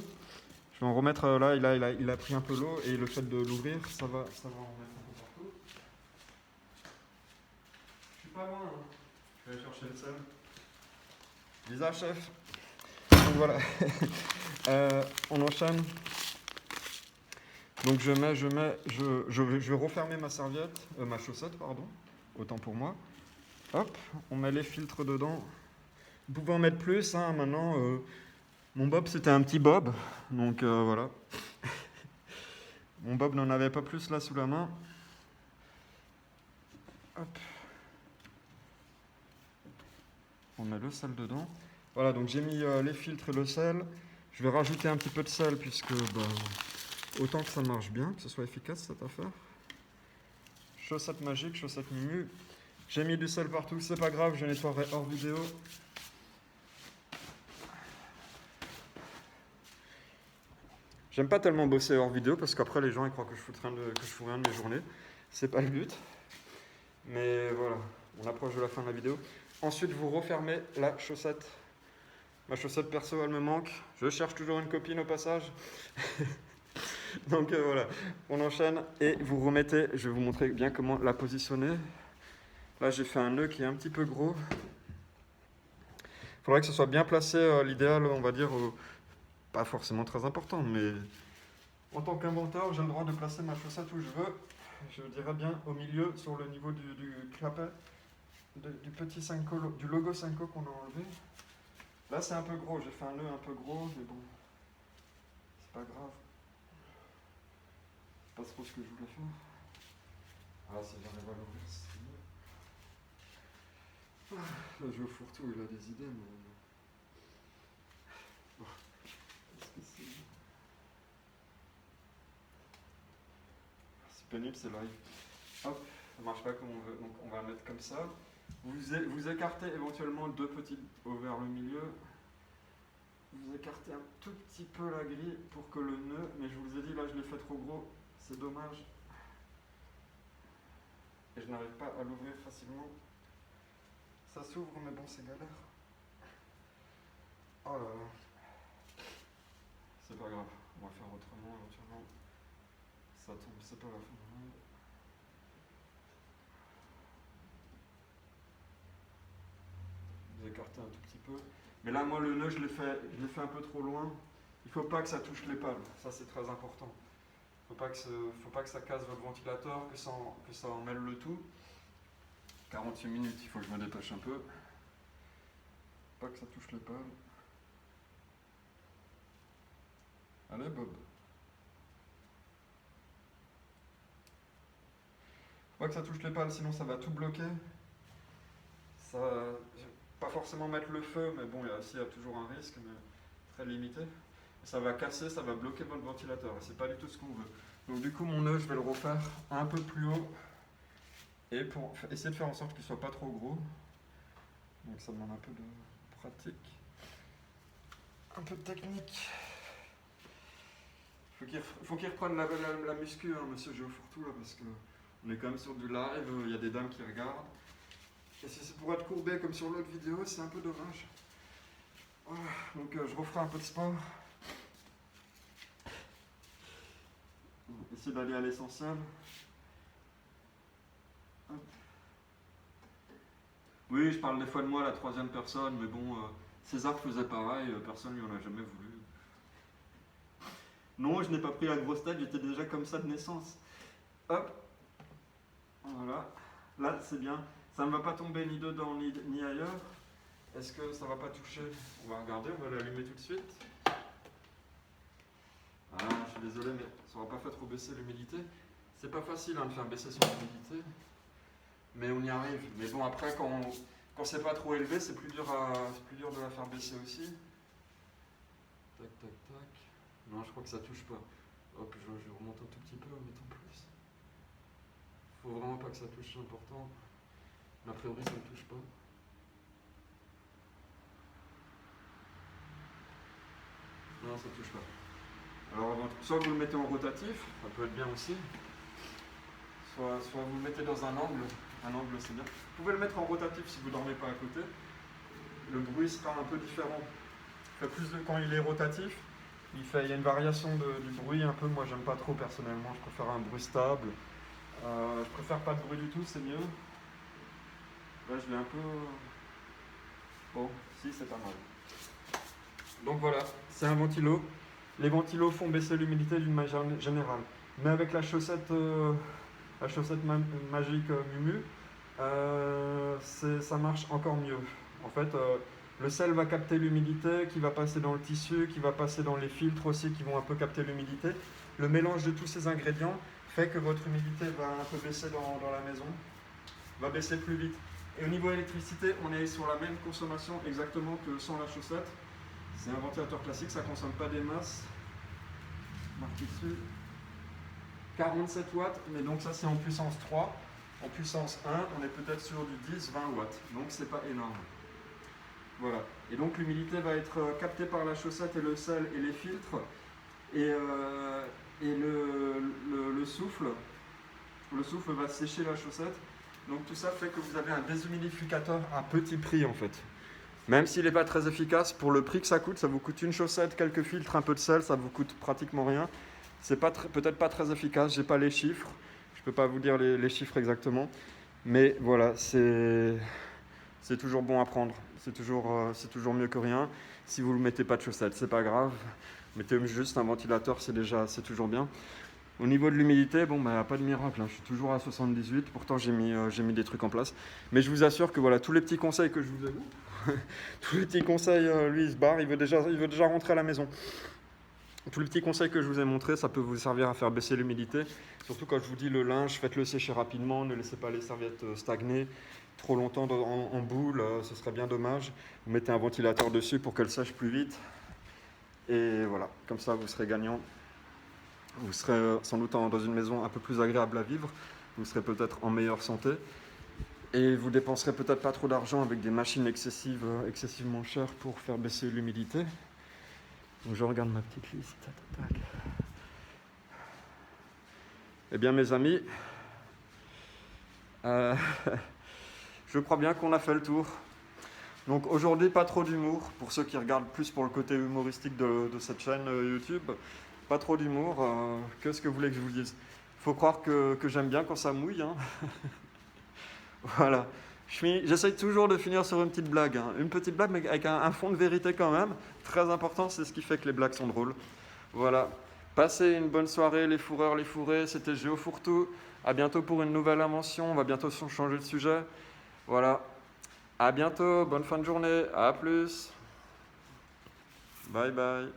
Je vais en remettre là, il a pris un peu l'eau, et le fait de l'ouvrir, ça va en remettre un peu partout. Je suis pas loin, hein. Je vais aller chercher le sel. Lisa, chef. Donc voilà, on enchaîne. Donc je vais refermer ma serviette, ma chaussette, pardon, autant pour moi. Hop, on met les filtres dedans. Vous pouvez en mettre plus, hein, maintenant. Mon Bob, c'était un petit Bob, donc voilà. Mon Bob n'en avait pas plus là sous la main. Hop. On met le sel dedans. Voilà, donc j'ai mis les filtres et le sel. Je vais rajouter un petit peu de sel puisque autant que ça marche bien, que ce soit efficace cette affaire. Chaussette magique, chaussette Mimu. J'ai mis du sel partout, c'est pas grave, je nettoierai hors vidéo. J'aime pas tellement bosser hors vidéo parce qu'après les gens ils croient que je fous rien de mes journées. C'est pas le but. Mais voilà, on approche de la fin de la vidéo. Ensuite, vous refermez la chaussette. Ma chaussette perso, elle me manque. Je cherche toujours une copine au passage. Donc voilà, on enchaîne et vous remettez. Je vais vous montrer bien comment la positionner. Là, j'ai fait un nœud qui est un petit peu gros. Il faudrait que ce soit bien placé. L'idéal, on va dire, pas forcément très important, mais en tant qu'inventeur, j'ai le droit de placer ma chaussette où je veux. Je dirais bien au milieu, sur le niveau du clapet, du petit Senko, du logo Senko qu'on a enlevé. Là, c'est un peu gros. J'ai fait un nœud un peu gros, mais bon, c'est pas grave. C'est pas trop ce que je voulais faire. Ah, si j'arrive à l'ouvrir, c'est mieux. Ah, là, je vais au fourre-tout, il a des idées, mais... Oh, est-ce que c'est pénible, c'est live. Hop, ça marche pas comme on veut, donc on va mettre comme ça. Vous écartez éventuellement deux petits vers le milieu. Vous écartez un tout petit peu la grille pour que le nœud, mais je vous ai dit là je l'ai fait trop gros, c'est dommage. Et je n'arrive pas à l'ouvrir facilement. Ça s'ouvre mais bon c'est galère. Oh là là. C'est pas grave, on va faire autrement éventuellement. Ça tombe, c'est pas la fin du monde. Vous écartez un tout petit peu. Mais là, moi, le nœud, je l'ai fait un peu trop loin. Il ne faut pas que ça touche les pales. Ça, c'est très important. Il ne faut pas que ça casse votre ventilateur, que ça en mêle le tout. 48 minutes, il faut que je me dépêche un peu. Pas que ça touche les pales. Allez, Bob. Faut pas que ça touche les pales, sinon ça va tout bloquer. Ça... Pas forcément mettre le feu, mais bon, il y a toujours un risque, mais très limité. Ça va casser, ça va bloquer votre ventilateur, et c'est pas du tout ce qu'on veut. Donc du coup, mon nœud, je vais le refaire un peu plus haut, et pour essayer de faire en sorte qu'il soit pas trop gros. Donc ça demande un peu de pratique, un peu de technique. Faut qu'il reprenne la muscu, hein, monsieur Géo Fourtou, là, parce qu'on est quand même sur du live, il y a des dames qui regardent. Et si c'est pour être courbé comme sur l'autre vidéo, c'est un peu dommage. Voilà, donc je referai un peu de sport. Essayer d'aller à l'essentiel. Oui, je parle des fois de moi à la troisième personne, mais bon, César faisait pareil, personne ne lui en a jamais voulu. Non, je n'ai pas pris la grosse tête, j'étais déjà comme ça de naissance. Hop, voilà, là c'est bien. Ça ne va pas tomber ni dedans ni ailleurs. Est-ce que ça ne va pas toucher? On va regarder, on va l'allumer tout de suite. Ah, je suis désolé, mais ça n'aura pas fait trop baisser l'humidité. C'est pas facile hein, de faire baisser son humidité. Mais on y arrive. Mais bon, après, quand c'est pas trop élevé, c'est plus dur de la faire baisser aussi. Tac, tac, tac. Non, je crois que ça touche pas. Hop, je remonte un tout petit peu, mettons plus. Faut vraiment pas que ça touche, c'est important. A priori, ça ne touche pas. Non, ça touche pas. Alors, soit vous le mettez en rotatif, ça peut être bien aussi. Soit vous le mettez dans un angle c'est bien. Vous pouvez le mettre en rotatif si vous ne dormez pas à côté. Le bruit sera un peu différent. Quand il est rotatif, il y a une variation du bruit un peu. Moi, j'aime pas trop personnellement. Je préfère un bruit stable. Je préfère pas de bruit du tout, c'est mieux. Là, je l'ai un peu. Bon, si, c'est pas mal. Donc voilà, c'est un ventilo. Les ventilos font baisser l'humidité d'une manière générale. Mais avec la chaussette magique Mumu, ça marche encore mieux. En fait, le sel va capter l'humidité, qui va passer dans le tissu, qui va passer dans les filtres aussi, qui vont un peu capter l'humidité. Le mélange de tous ces ingrédients fait que votre humidité va un peu baisser dans la maison, va baisser plus vite. Et au niveau électricité, on est sur la même consommation exactement que sans la chaussette. C'est un ventilateur classique, ça ne consomme pas des masses. Marqué dessus. 47 watts, mais donc ça c'est en puissance 3. En puissance 1, on est peut-être sur du 10-20 watts, donc c'est pas énorme. Voilà. Et donc l'humidité va être captée par la chaussette et le sel et les filtres. Et le souffle va sécher la chaussette. Donc tout ça fait que vous avez un déshumidificateur à petit prix en fait. Même s'il n'est pas très efficace, pour le prix que ça vous coûte une chaussette, quelques filtres, un peu de sel, ça vous coûte pratiquement rien. C'est peut-être pas très efficace, j'ai pas les chiffres, je peux pas vous dire les chiffres exactement, mais voilà, c'est toujours bon à prendre, c'est toujours mieux que rien. Si vous ne mettez pas de chaussettes, c'est pas grave, mettez juste un ventilateur, c'est toujours bien. Au niveau de l'humidité, bon, bah, pas de miracle, hein. Je suis toujours à 78, pourtant j'ai mis des trucs en place. Mais je vous assure que voilà, tous les petits conseils que je vous ai tous les petits conseils, lui il se barre, il veut déjà rentrer à la maison. Tous les petits conseils que je vous ai montrés, ça peut vous servir à faire baisser l'humidité. Surtout quand je vous dis le linge, faites-le sécher rapidement, ne laissez pas les serviettes stagner trop longtemps en boule, ce serait bien dommage. Vous mettez un ventilateur dessus pour qu'elle sèche plus vite. Et voilà, comme ça vous serez gagnant. Vous serez sans doute dans une maison un peu plus agréable à vivre. Vous serez peut-être en meilleure santé. Et vous dépenserez peut-être pas trop d'argent avec des machines excessivement chères pour faire baisser l'humidité. Donc je regarde ma petite liste. Tac. Eh bien mes amis, je crois bien qu'on a fait le tour. Donc aujourd'hui, pas trop d'humour, pour ceux qui regardent plus pour le côté humoristique de cette chaîne YouTube. Pas trop d'humour, qu'est-ce que vous voulez que je vous dise? Faut croire que j'aime bien quand ça mouille, hein. Voilà. J'essaye toujours de finir sur une petite blague, hein. Une petite blague mais avec un fond de vérité quand même. Très important, c'est ce qui fait que les blagues sont drôles. Voilà. Passez une bonne soirée les fourreurs, les fourrés. C'était Géo Fourre-Tout. À bientôt pour une nouvelle invention. On va bientôt changer de sujet. Voilà. À bientôt. Bonne fin de journée. À plus. Bye bye.